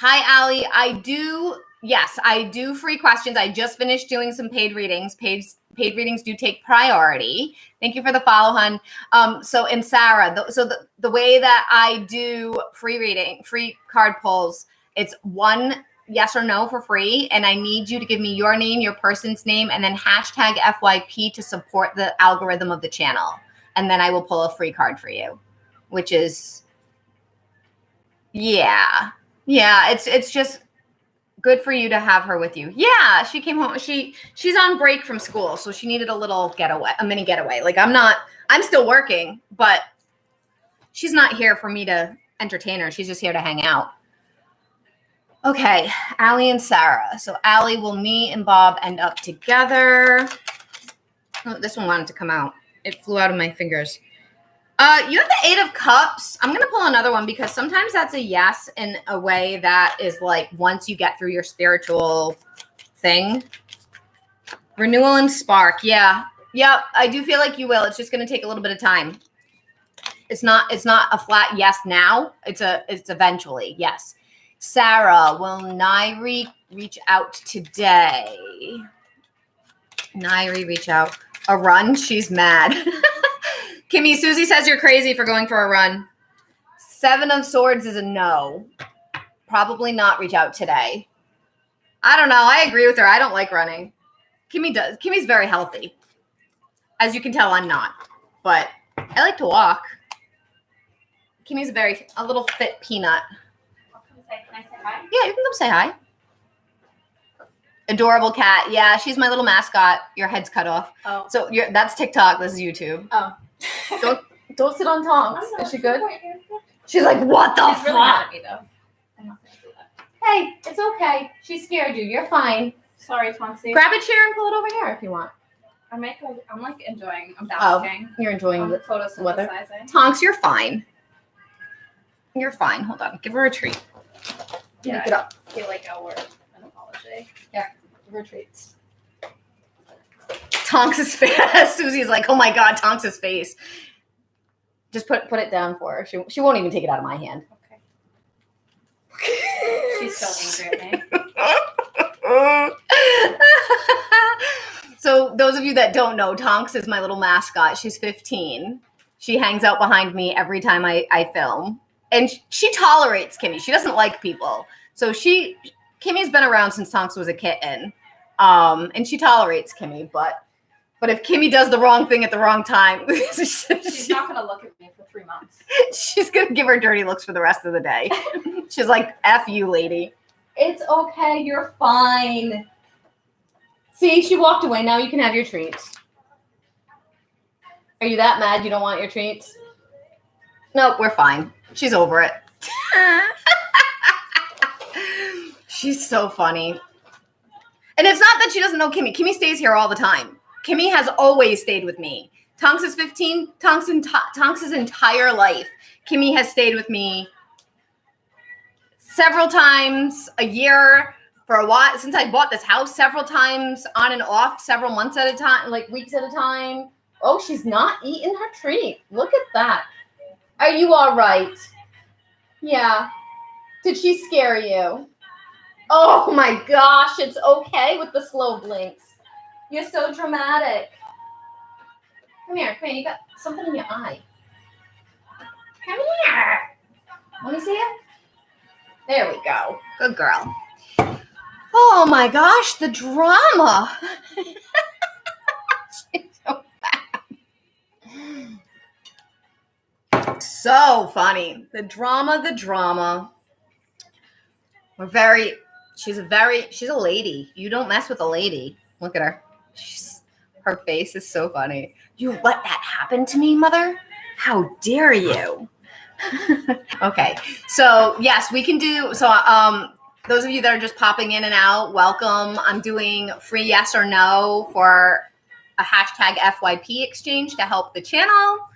[SPEAKER 1] Allie. I do free questions. I just finished doing some paid readings. Paid readings do take priority. Thank you for the follow, hun. And Sarah, the way that I do free card pulls, it's 1 yes or no for free. And I need you to give me your name, your person's name, and then hashtag FYP to support the algorithm of the channel. And then I will pull a free card for you, which is, yeah, it's just good for you to have her with you. Yeah, she came home. She's on break from school, so she needed a mini getaway. Like I'm still working, but she's not here for me to entertain her. She's just here to hang out. Okay, Allie and Sarah. So Allie, will me and Bob end up together? Oh, this one wanted to come out. It flew out of my fingers. You have the 8 of Cups. I'm going to pull another one because sometimes that's a yes in a way that is like once you get through your spiritual thing. Renewal and spark. Yeah. Yep. I do feel like you will. It's just going to take a little bit of time. It's not a flat yes now. It's eventually. Yes. Sarah, will Nairi reach out today? Nairi reach out. A run? She's mad. Kimmy, Susie says you're crazy for going for a run. 7 of Swords is a no. Probably not reach out today. I don't know. I agree with her. I don't like running. Kimmy does. Kimmy's very healthy. As you can tell, I'm not. but I like to walk. Kimmy's a little fit peanut.
[SPEAKER 2] Can I say hi?
[SPEAKER 1] Yeah, you can come say hi. Adorable cat. Yeah, she's my little mascot. Your head's cut off.
[SPEAKER 2] Oh.
[SPEAKER 1] So that's TikTok. This is YouTube.
[SPEAKER 2] Oh.
[SPEAKER 1] Don't sit on Tonks.
[SPEAKER 2] No,
[SPEAKER 1] Is she good?
[SPEAKER 2] Right.
[SPEAKER 1] She's like, what the
[SPEAKER 2] She's
[SPEAKER 1] fuck?
[SPEAKER 2] really mad at me, though. I'm not gonna do that.
[SPEAKER 1] Hey, it's okay. She scared you. You're fine.
[SPEAKER 2] Sorry, Tonksy.
[SPEAKER 1] Grab a chair and pull it over here if you want.
[SPEAKER 2] I'm like enjoying. I'm basking.
[SPEAKER 1] You're enjoying the weather.
[SPEAKER 2] Photosynthesizing.
[SPEAKER 1] Tonks, you're fine. You're fine. Hold on. Give her a treat.
[SPEAKER 2] Yeah,
[SPEAKER 1] Make it up.
[SPEAKER 2] I feel like I owe her an apology.
[SPEAKER 1] Yeah, give her treats. Tonks' face. Susie's like, oh my god, Tonks' face. Just put it down for her. She won't even take it out of my hand.
[SPEAKER 2] Okay. She's so angry at me.
[SPEAKER 1] So those of you that don't know, Tonks is my little mascot. She's 15. She hangs out behind me every time I film. And she tolerates Kimmy. She doesn't like people. So Kimmy's been around since Tonks was a kitten. And she tolerates Kimmy, but if Kimmy does the wrong thing at the wrong time,
[SPEAKER 2] She's not gonna look at me for 3 months.
[SPEAKER 1] She's gonna give her dirty looks for the rest of the day. She's like, F you, lady. It's okay, you're fine. See, she walked away. Now you can have your treats. Are you that mad you don't want your treats? Nope, we're fine. She's over it. She's so funny. And it's not that she doesn't know Kimmy. Kimmy stays here all the time. Kimmy has always stayed with me. Tonks is 15. Tonks' entire life. Kimmy has stayed with me several times a year for a while. Since I bought this house, several times on and off, several months at a time, like weeks at a time. Oh, she's not eating her treat. Look at that. Are you all right? Yeah. Did she scare you? Oh my gosh, it's okay with the slow blinks. You're so dramatic. Come here, you got something in your eye. Come here. Want to see it? There we go. Good girl. Oh my gosh, the drama. She's so bad. So funny. The drama. She's a lady. You don't mess with a lady. Look at her. Her face is so funny. You let that happen to me, mother? How dare you? Okay. So yes, we can do, those of you that are just popping in and out, welcome. I'm doing free yes or no for a hashtag FYP exchange to help the channel.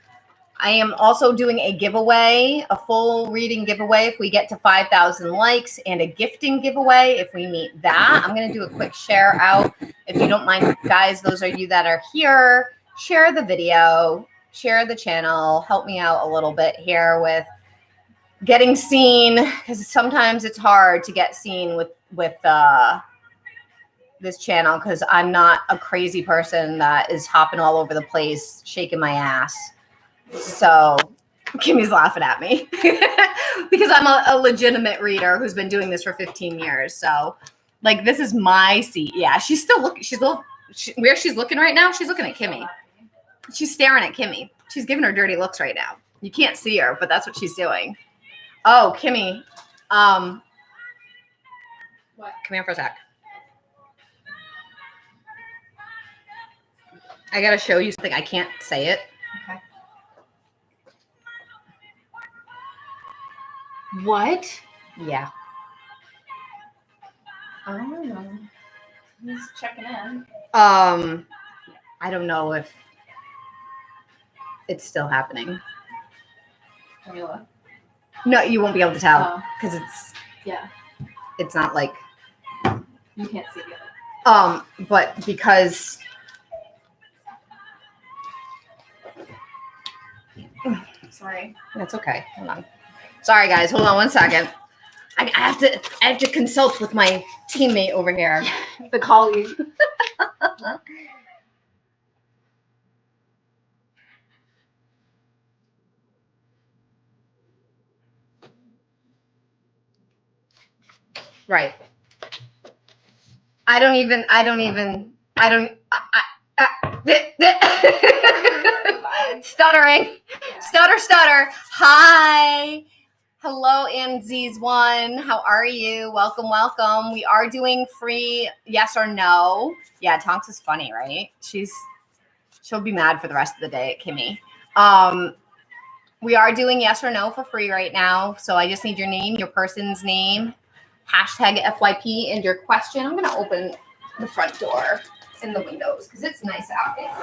[SPEAKER 1] I am also doing a giveaway, a full reading giveaway if we get to 5,000 likes, and a gifting giveaway if we meet that. I'm going to do a quick share out. If you don't mind, guys, those are you that are here, share the video, share the channel, help me out a little bit here with getting seen, because sometimes it's hard to get seen with this channel, because I'm not a crazy person that is hopping all over the place, shaking my ass. So Kimmy's laughing at me because I'm a legitimate reader who's been doing this for 15 years. So like, this is my seat. Yeah. She's still looking. Where she's looking right now. She's looking at Kimmy. She's staring at Kimmy. She's giving her dirty looks right now. You can't see her, but that's what she's doing. Oh, Kimmy.
[SPEAKER 2] What?
[SPEAKER 1] Come here for a sec. I got to show you something. I can't say it.
[SPEAKER 2] Okay.
[SPEAKER 1] What? Yeah.
[SPEAKER 2] I don't know. He's checking in.
[SPEAKER 1] I don't know if it's still happening.
[SPEAKER 2] Can we look?
[SPEAKER 1] No, you won't be able to tell because it's not like
[SPEAKER 2] you can't see the other.
[SPEAKER 1] But because
[SPEAKER 2] Sorry.
[SPEAKER 1] that's okay. Hold on. Sorry, guys. Hold on one second. I have to consult with my teammate over here, the colleague. Right. Stop stuttering. Stutter. Hi. Hello, Anziz one. How are you? Welcome. We are doing free yes or no. Yeah, Tonks is funny, right? She'll be mad for the rest of the day at Kimmy. We are doing yes or no for free right now. So I just need your name, your person's name, hashtag FYP, and your question. I'm going to open the front door and the windows because it's nice out there.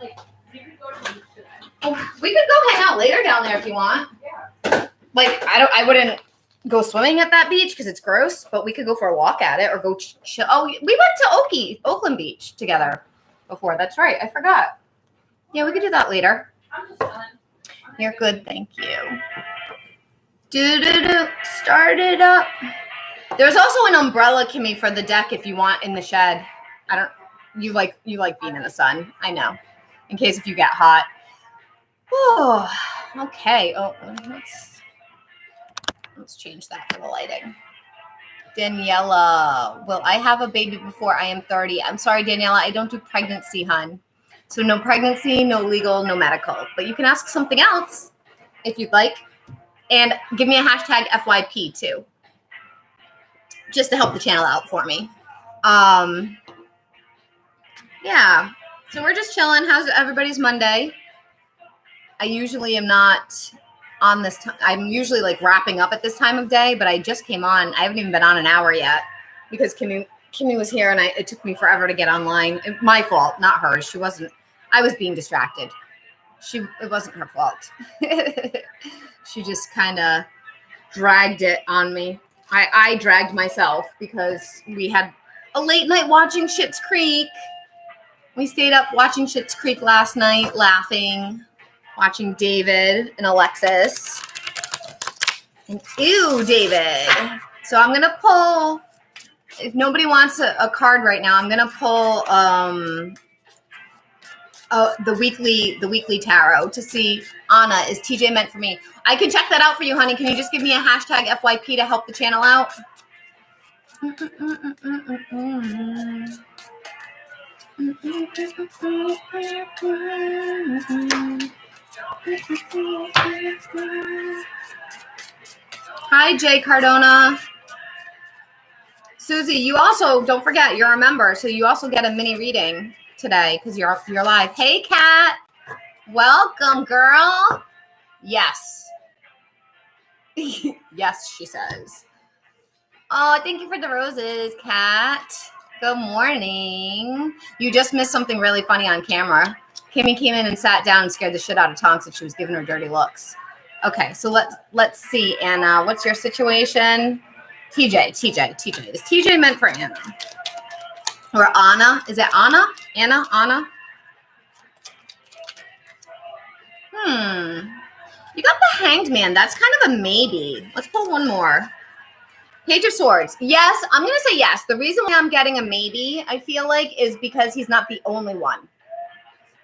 [SPEAKER 2] Like, we could go to the beach today.
[SPEAKER 1] Oh, we could go hang out later down there if you want.
[SPEAKER 2] Yeah.
[SPEAKER 1] Like, I wouldn't go swimming at that beach because it's gross, but we could go for a walk at it or go chill. Oh, we went to Oakland Beach together before. That's right. I forgot. Yeah, we could do that later.
[SPEAKER 2] I'm just done.
[SPEAKER 1] You're good. Thank you. Start it up. There's also an umbrella, Kimmy, for the deck if you want in the shed. You like being in the sun. I know. In case if you get hot. Oh, okay. Oh, let's change that for the lighting. Daniela, will I have a baby before I am 30? I'm sorry, Daniela. I don't do pregnancy, hun. So no pregnancy, no legal, no medical. But you can ask something else if you'd like. And give me a hashtag FYP too. Just to help the channel out for me. Yeah. So we're just chilling. How's everybody's Monday? I usually am not on this time. I'm usually like wrapping up at this time of day, but I just came on. I haven't even been on an hour yet because Kimmy was here and it took me forever to get online. My fault, not hers. She wasn't. I was being distracted. It wasn't her fault. She just kind of dragged it on me. I dragged myself because we had a late night watching Schitt's Creek. We stayed up watching Schitt's Creek last night, laughing, watching David and Alexis. And ew, David. So I'm gonna pull. If nobody wants a card right now, I'm gonna pull the weekly tarot to see, Anna, is TJ meant for me? I can check that out for you, honey. Can you just give me a hashtag FYP to help the channel out? Hi, Jay Cardona. Susie, you also, don't forget, you're a member, so you also get a mini reading today because you're live. Hey, Kat. Welcome, girl. Yes. Yes, she says. Oh, thank you for the roses, Kat. Good morning. You just missed something really funny on camera. Kimmy came in and sat down and scared the shit out of Tonks and she was giving her dirty looks. Okay, so let's see, Anna. What's your situation? TJ. Is TJ meant for Anna? Or Anna? Is it Anna? Anna? You got the Hanged Man. That's kind of a maybe. Let's pull one more. Page of Swords. Yes, I'm going to say yes. The reason why I'm getting a maybe, I feel like, is because he's not the only one.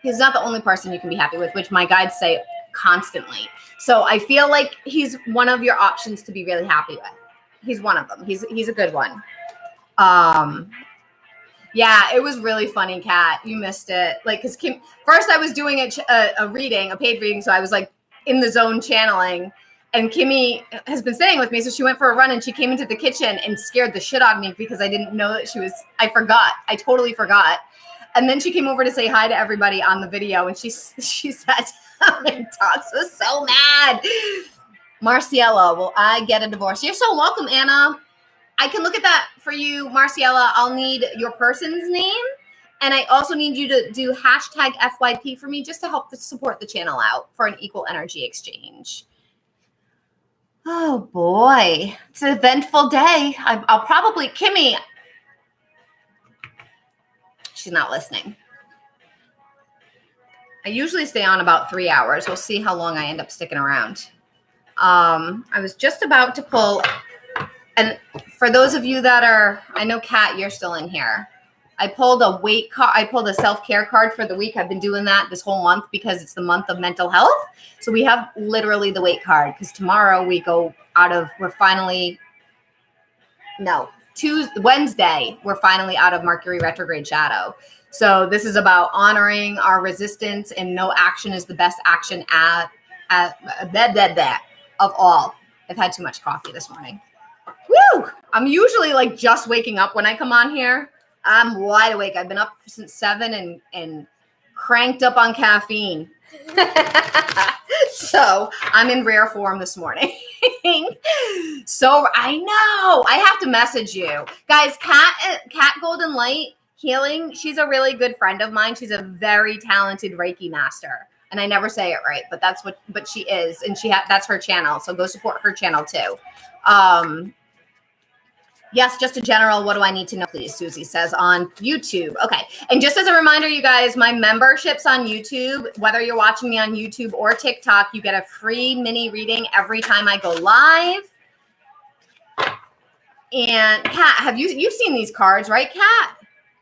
[SPEAKER 1] He's not the only person you can be happy with, which my guides say constantly. So I feel like he's one of your options to be really happy with. He's one of them. He's a good one. Yeah, it was really funny, Kat. You missed it. Like, because first I was doing a paid reading, so I was like in the zone channeling. And Kimmy has been staying with me, so she went for a run and she came into the kitchen and scared the shit out of me because I didn't know that I forgot. I totally forgot. And then she came over to say hi to everybody on the video, and she sat down and Tonks was so mad. Marciela, will I get a divorce? You're so welcome, Anna. I can look at that for you, Marciela. I'll need your person's name, and I also need you to do hashtag FYP for me just to help support the channel out for an equal energy exchange. Oh, boy. It's an eventful day. I'll probably... Kimmy. She's not listening. I usually stay on about 3 hours. We'll see how long I end up sticking around. I was just about to pull... And for those of you that are... I know, Kat, you're still in here. I pulled a weight card. I pulled a self-care card for the week. I've been doing that this whole month because it's the month of mental health. So we have literally the weight card because tomorrow we go out of, Wednesday, we're finally out of Mercury retrograde shadow. So this is about honoring our resistance, and no action is the best action at that of all. I've had too much coffee this morning. Woo! I'm usually like just waking up when I come on here. I'm wide awake. I've been up since 7 and cranked up on caffeine. So I'm in rare form this morning. So I know I have to message you guys. Cat Golden Light Healing. She's a really good friend of mine. She's a very talented Reiki master, and I never say it right, but she is, and that's her channel. So go support her channel too. Yes, just a general, what do I need to know, please? Susie says on YouTube. Okay. And just as a reminder, you guys, my memberships on YouTube, whether you're watching me on YouTube or TikTok, you get a free mini reading every time I go live. And Kat, you've seen these cards, right, Kat?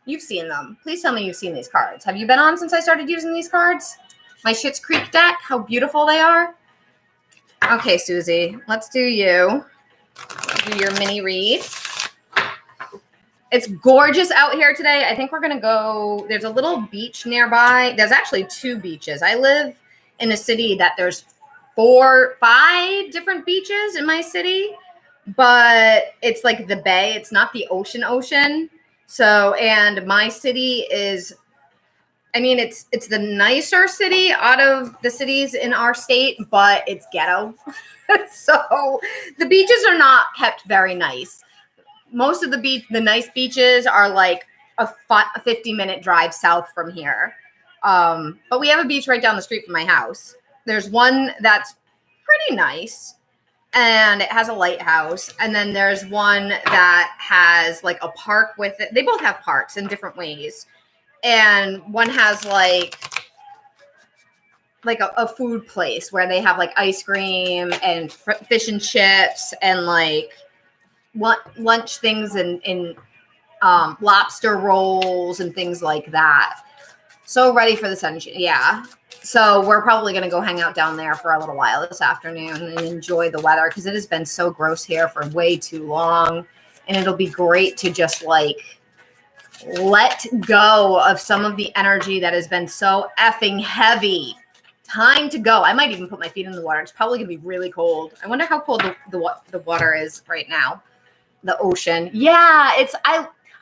[SPEAKER 1] You've seen them. Please tell me you've seen these cards. Have you been on since I started using these cards? My Schitt's Creek deck, how beautiful they are. Okay, Susie, let's do you. Do your mini read. It's gorgeous out here today. I think we're going to go, there's a little beach nearby. There's actually 2 beaches. I live in a city that there's 4-5 different beaches in my city, but it's like the bay. It's not the ocean. So, and my city is, I mean, it's the nicer city out of the cities in our state, but it's ghetto. So the beaches are not kept very nice. Most of the nice beaches are like a 50-minute drive south from here. But we have a beach right down the street from my house. There's one that's pretty nice, and it has a lighthouse. And then there's one that has like a park with it. They both have parks in different ways. And one has like a food place where they have like ice cream and fish and chips and like lunch things and lobster rolls and things like that. So ready for the sunshine. Yeah. So we're probably going to go hang out down there for a little while this afternoon and enjoy the weather, because it has been so gross here for way too long. And it'll be great to just like let go of some of the energy that has been so effing heavy. Time to go. I might even put my feet in the water. It's probably going to be really cold. I wonder how cold the water is right now. The ocean. Yeah,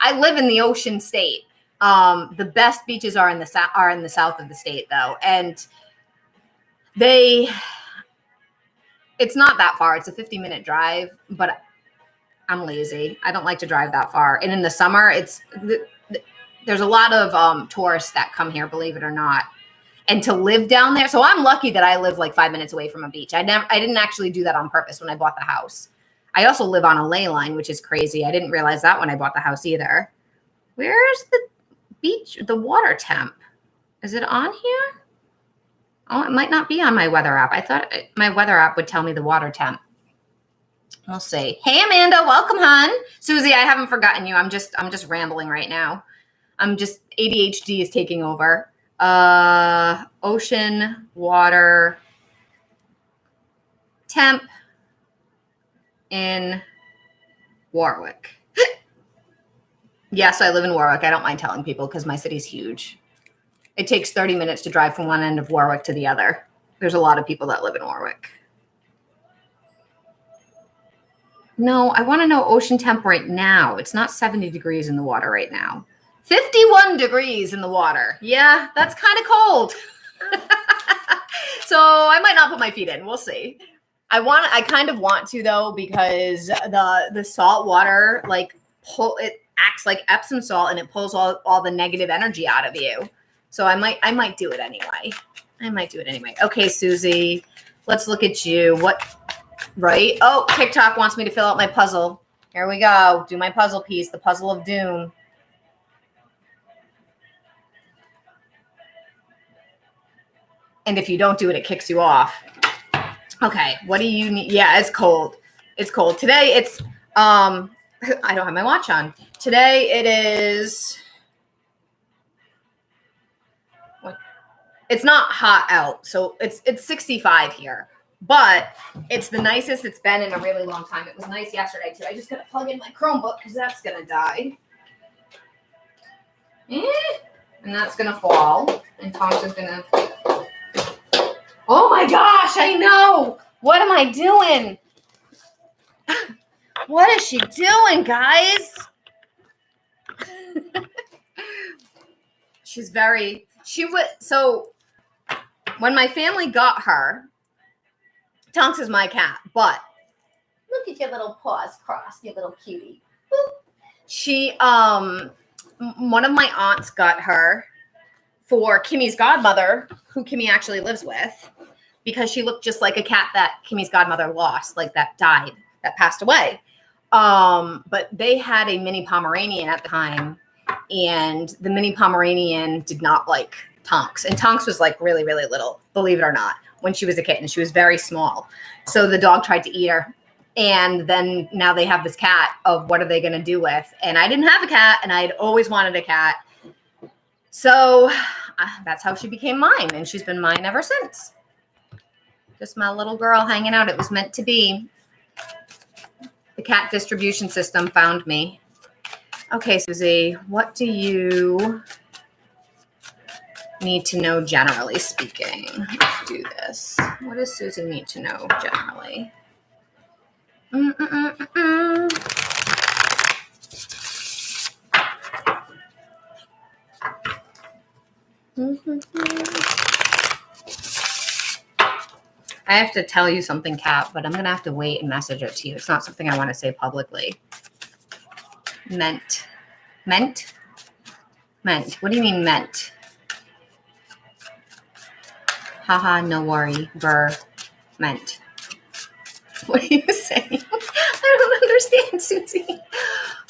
[SPEAKER 1] I live in the ocean state. The best beaches are in the south of the state though. And it's not that far. It's a 50-minute drive, but I'm lazy. I don't like to drive that far. And in the summer, there's a lot of tourists that come here, believe it or not. And to live down there. So I'm lucky that I live like 5 minutes away from a beach. I didn't actually do that on purpose when I bought the house. I also live on a ley line, which is crazy. I didn't realize that when I bought the house either. Where's the beach, the water temp? Is it on here? Oh, it might not be on my weather app. I thought my weather app would tell me the water temp. We'll see. Hey, Amanda, welcome, hon. Susie, I haven't forgotten you. I'm just rambling right now. ADHD is taking over. Ocean water temp in Warwick. Yes, I live in Warwick. I don't mind telling people because my city's huge. It takes 30 minutes to drive from one end of Warwick to the other. There's a lot of people that live in Warwick. No, I want to know ocean temp right now. It's not 70 degrees in the water right now. 51 degrees in the water. Yeah, that's kind of cold. So I might not put my feet in. We'll see. I kind of want to though, because the salt water it acts like Epsom salt and it pulls all the negative energy out of you. So I might do it anyway. Okay, Susie, let's look at you. Right? Oh, TikTok wants me to fill out my puzzle. Here we go. Do my puzzle piece, the puzzle of doom. And if you don't do it, it kicks you off. Okay, what do you need? Yeah, it's cold. It's cold. Today it's, I don't have my watch on. Today it is, it's not hot out. So it's 65 here, but it's the nicest it's been in a really long time. It was nice yesterday too. I just got to plug in my Chromebook because that's going to die. And that's going to fall. And Tonks is going to... Oh my gosh, I know. What am I doing? What is she doing, guys? So when my family got her, Tonks is my cat, but look at your little paws crossed, you little cutie. Boop. One of my aunts got her for Kimmy's godmother, who Kimmy actually lives with, because she looked just like a cat that Kimmy's godmother lost, like that died, that passed away. But they had a mini Pomeranian at the time, and the mini Pomeranian did not like Tonks. And Tonks was like really, really little, believe it or not, when she was a kitten. She was very small. So the dog tried to eat her. And then now they have this cat of what are they going to do with? And I didn't have a cat, and I'd always wanted a cat. So that's how she became mine. And she's been mine ever since. Just my little girl hanging out. It was meant to be. The cat distribution system found me. Okay, Susie, what do you need to know generally speaking? Let's do this. What does Susie need to know generally? I have to tell you something, Kat, but I'm going to have to wait and message it to you. It's not something I want to say publicly. Meant. What do you mean meant? Haha, no worry. Meant. What are you saying? I don't understand, Susie.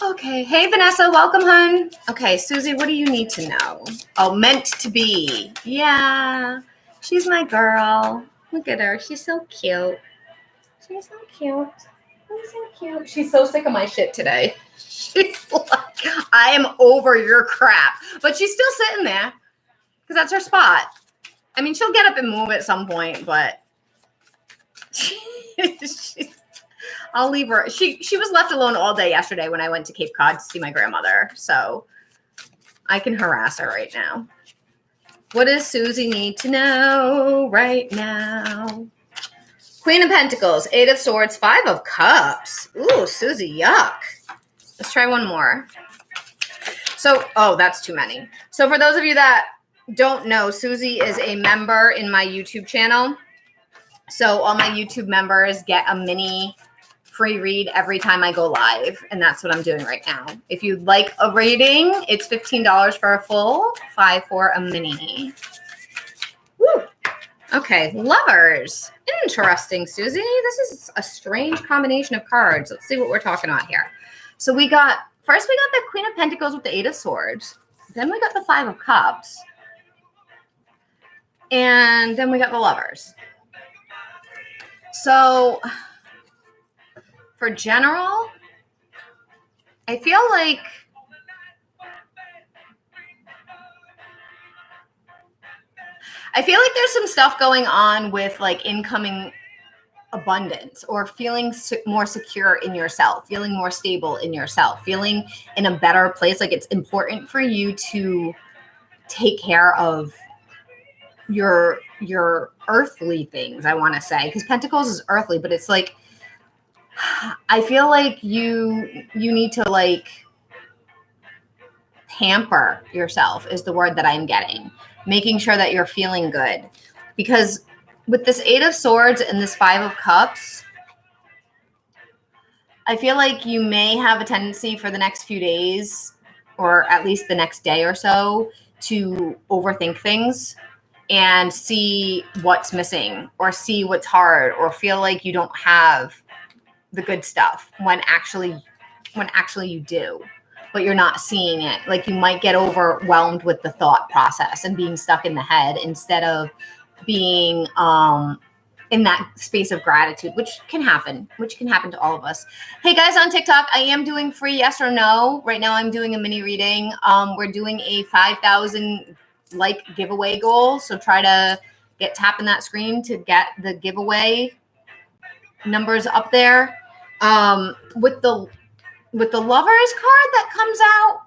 [SPEAKER 1] Okay. Hey, Vanessa. Welcome, hon. Okay, Susie, what do you need to know? Oh, meant to be. Yeah. She's my girl. Look at her. She's so cute. She's so cute. She's so cute. She's so sick of my shit today. She's like, I am over your crap. But she's still sitting there because that's her spot. I mean, she'll get up and move at some point, but I'll leave her. She was left alone all day yesterday when I went to Cape Cod to see my grandmother. So I can harass her right now. What does Susie need to know right now? Queen of Pentacles, 8 of Swords, 5 of Cups. Ooh, Susie, yuck. Let's try one more. So, oh, that's too many. So for those of you that don't know, Susie is a member in my YouTube channel. So all my YouTube members get a mini free read every time I go live. And that's what I'm doing right now. If you'd like a reading, it's $15 for a full, $5 for a mini. Woo. Okay, Lovers. Interesting, Susie. This is a strange combination of cards. Let's see what we're talking about here. So first we got the Queen of Pentacles with the 8 of Swords. Then we got the 5 of Cups. And then we got the Lovers. So for general, I feel like there's some stuff going on with like incoming abundance or feeling more secure in yourself, feeling more stable in yourself, feeling in a better place. Like it's important for you to take care of your earthly things, I want to say, because Pentacles is earthly, but it's like I feel like you need to like pamper yourself is the word that I'm getting, making sure that you're feeling good, because with this 8 of Swords and this 5 of Cups, I feel like you may have a tendency for the next few days, or at least the next day or so, to overthink things and see what's missing or see what's hard or feel like you don't have the good stuff when actually you do, but you're not seeing it. Like you might get overwhelmed with the thought process and being stuck in the head instead of being in that space of gratitude, which can happen to all of us. Hey guys on TikTok, I am doing free yes or no. Right now I'm doing a mini reading. We're doing a 5,000 like giveaway goal. So try to tapping that screen to get the giveaway numbers up there. With the Lovers card that comes out,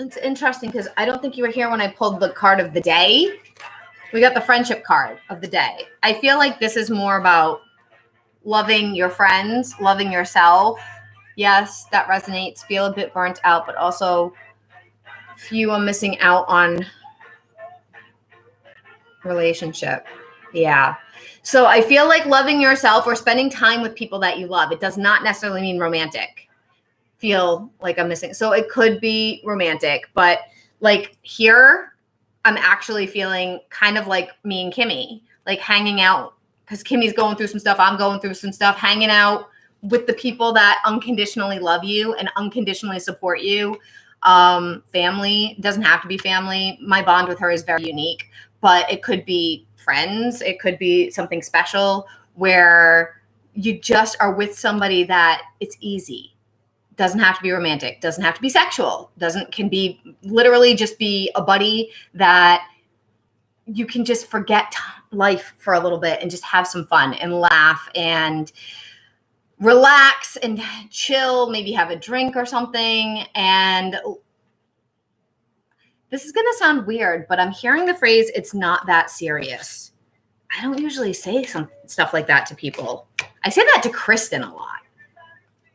[SPEAKER 1] It's interesting because I don't think you were here when I pulled the card of the day. We got the friendship card of the day. I feel like this is more about loving your friends, loving yourself. Yes, that resonates. Feel a bit burnt out, but also few are missing out on relationship. Yeah. So I feel like loving yourself or spending time with people that you love. It does not necessarily mean romantic. Feel like I'm missing. So it could be romantic, but like here, I'm actually feeling kind of like me and Kimmy, like hanging out because Kimmy's going through some stuff. I'm going through some stuff, hanging out with the people that unconditionally love you and unconditionally support you. Family doesn't have to be family. My bond with her is very unique, but it could be friends. It could be something special where you just are with somebody that it's easy. Doesn't have to be romantic, doesn't have to be sexual, can be literally just be a buddy that you can just forget life for a little bit and just have some fun and laugh and relax and chill, maybe have a drink or something. And this is going to sound weird, but I'm hearing the phrase, it's not that serious. I don't usually say some stuff like that to people. I say that to Kristen a lot.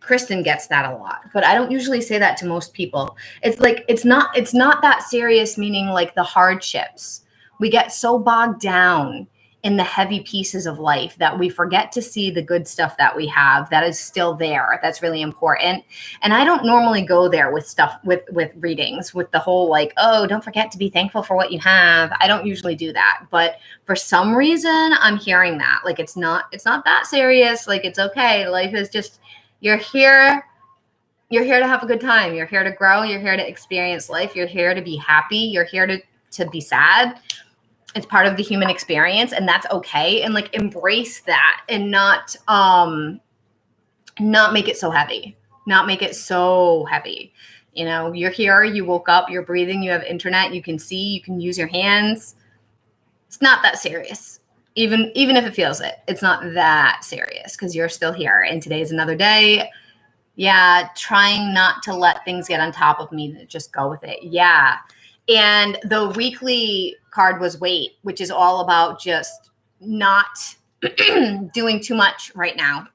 [SPEAKER 1] Kristen gets that a lot, but I don't usually say that to most people. It's like, it's not that serious, meaning like the hardships. We get so bogged down in the heavy pieces of life that we forget to see the good stuff that we have that is still there. That's really important. And I don't normally go there with stuff with readings with the whole like, oh, don't forget to be thankful for what you have. I don't usually do that. But for some reason, I'm hearing that. Like it's not that serious. Like it's okay. Life is just, you're here to have a good time. You're here to grow. You're here to experience life. You're here to be happy. You're here to be sad. It's part of the human experience, and that's okay. And like embrace that and not make it so heavy. Not make it so heavy. You know, you're here, you woke up, you're breathing, you have internet, you can see, you can use your hands. It's not that serious. Even if it feels it, it's not that serious because you're still here. And today's another day. Yeah, trying not to let things get on top of me, just go with it. Yeah. And the weekly card was wait, which is all about just not doing too much right now.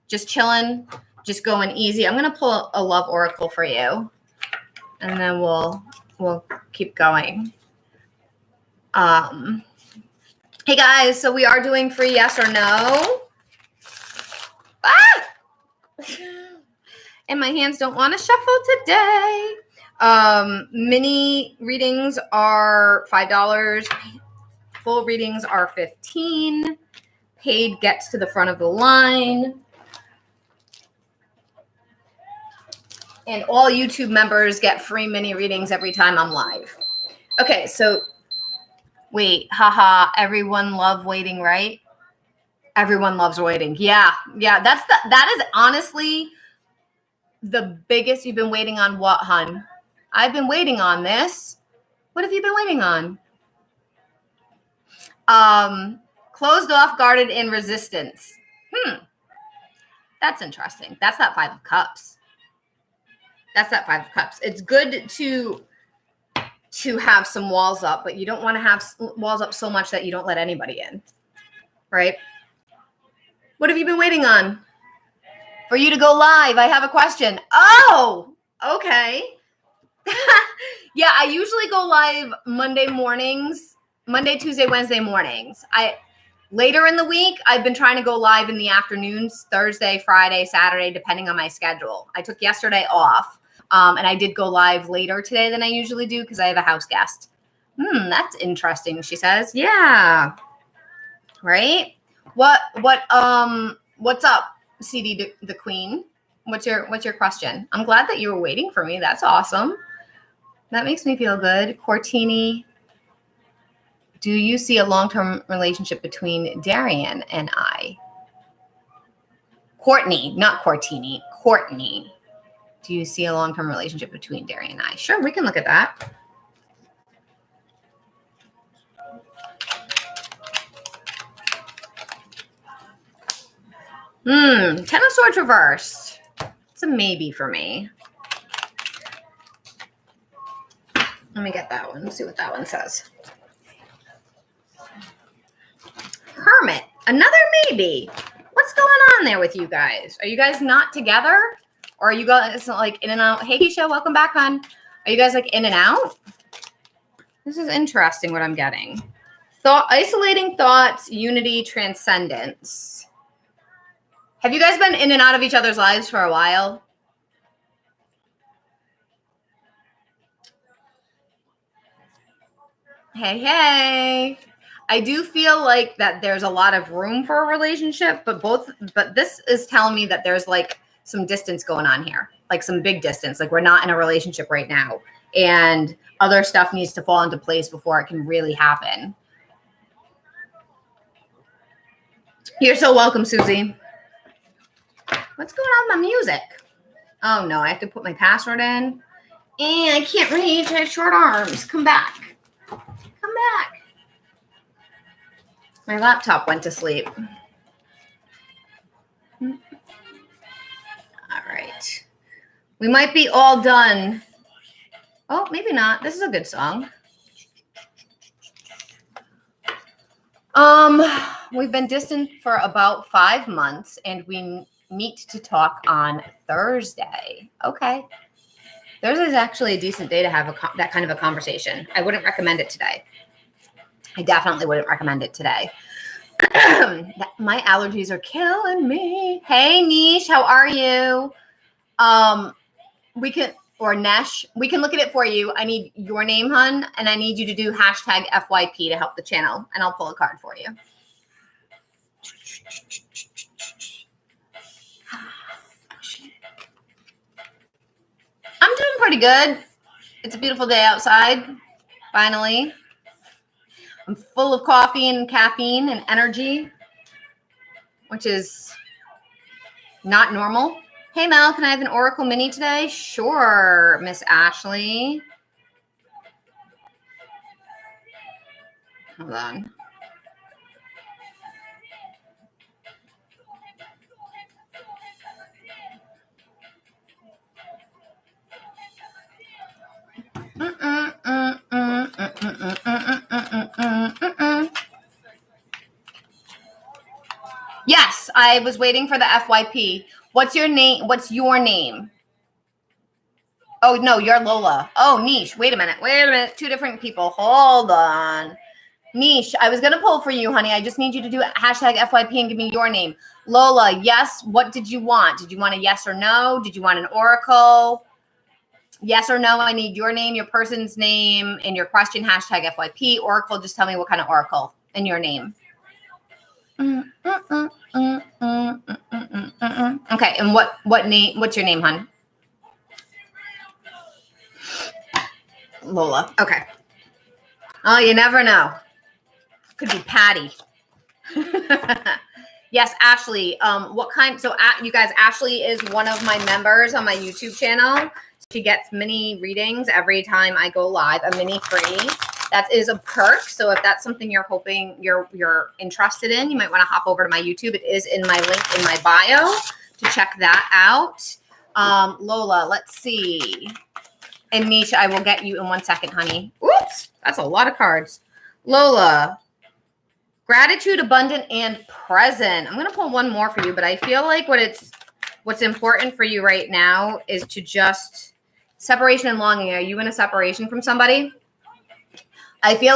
[SPEAKER 1] Just chilling, just going easy. I'm going to pull a love oracle for you, and then we'll keep going. Hey guys, so we are doing free yes or no. Ah! And my hands don't want to shuffle today. Mini readings are $5. Full readings are $15. Paid gets to the front of the line. And all YouTube members get free mini readings every time I'm live. Okay, so wait, haha, everyone love waiting, right? Everyone loves waiting. Yeah, that is honestly the biggest. You've been waiting on what, hun? I've been waiting on this. What have you been waiting on? Closed off, guarded in, resistance. That's interesting. That's that Five of Cups. It's good to have some walls up, but you don't want to have walls up so much that you don't let anybody in, right? What have you been waiting on? For you to go live, I have a question. Oh, okay. Yeah, I usually go live Monday mornings, Monday, Tuesday, Wednesday mornings. Later in the week, I've been trying to go live in the afternoons, Thursday, Friday, Saturday, depending on my schedule. I took yesterday off, and I did go live later today than I usually do because I have a house guest. That's interesting, she says. Yeah. Right? What's up, CD the Queen? What's your question? I'm glad that you were waiting for me. That's awesome. That makes me feel good. Cortini, do you see a long-term relationship between Darian and I? Courtney, not Cortini. Courtney. Do you see a long-term relationship between Darian and I? Sure, we can look at that. Ten of Swords reversed. It's a maybe for me. Let me get that one. Let's see what that one says. Hermit. Another maybe. What's going on there with you guys? Are you guys not together? Or are you guys like in and out? Hey, Keisha, welcome back, hon. Are you guys like in and out? This is interesting what I'm getting. Isolating thoughts, unity, transcendence. Have you guys been in and out of each other's lives for a while? Hey, hey. I do feel like that there's a lot of room for a relationship, but this is telling me that there's like some distance going on here, like some big distance. Like we're not in a relationship right now, and other stuff needs to fall into place before it can really happen. You're so welcome, Susie. What's going on with my music? Oh no, I have to put my password in. And I can't reach. I have short arms. Come back. Come back. My laptop went to sleep. All right. We might be all done. Oh, maybe not. This is a good song. We've been distant for about 5 months, and we meet to talk on Thursday. Okay. Thursday is actually a decent day to have that kind of a conversation. I wouldn't recommend it today. I definitely wouldn't recommend it today. My allergies are killing me. Hey, Nish, how are you? Nesh, we can look at it for you. I need your name, hun, and I need you to do hashtag FYP to help the channel, and I'll pull a card for you. I'm doing pretty good. It's a beautiful day outside, finally. I'm full of coffee and caffeine and energy, which is not normal. Hey, Mel, can I have an Oracle Mini today? Sure, Miss Ashley. Hold on. Yes, I was waiting for the FYP. What's your name? What's your name? Oh, no, you're Lola. Oh, Niche. Wait a minute. 2 different people. Hold on. Niche, I was going to pull for you, honey. I just need you to do hashtag FYP and give me your name. Lola, yes. What did you want? Did you want a yes or no? Did you want an oracle? Yes or no? I need your name, your person's name, and your question, hashtag FYP. Oracle, just tell me what kind of oracle and your name. Okay, and what name? What's your name, hon? Lola. Okay. Oh, you never know. Could be Patty. Yes, Ashley. What kind? So, you guys, Ashley is one of my members on my YouTube channel. She gets mini readings every time I go live, a mini free. That is a perk. So if that's something you're hoping you're interested in, you might want to hop over to my YouTube. It is in my link in my bio to check that out. Lola, let's see. And Nisha, I will get you in 1 second, honey. Oops, that's a lot of cards. Lola, gratitude, abundant, and present. I'm going to pull one more for you, but I feel like what's important for you right now is to just separation and longing. Are you in a separation from somebody? I feel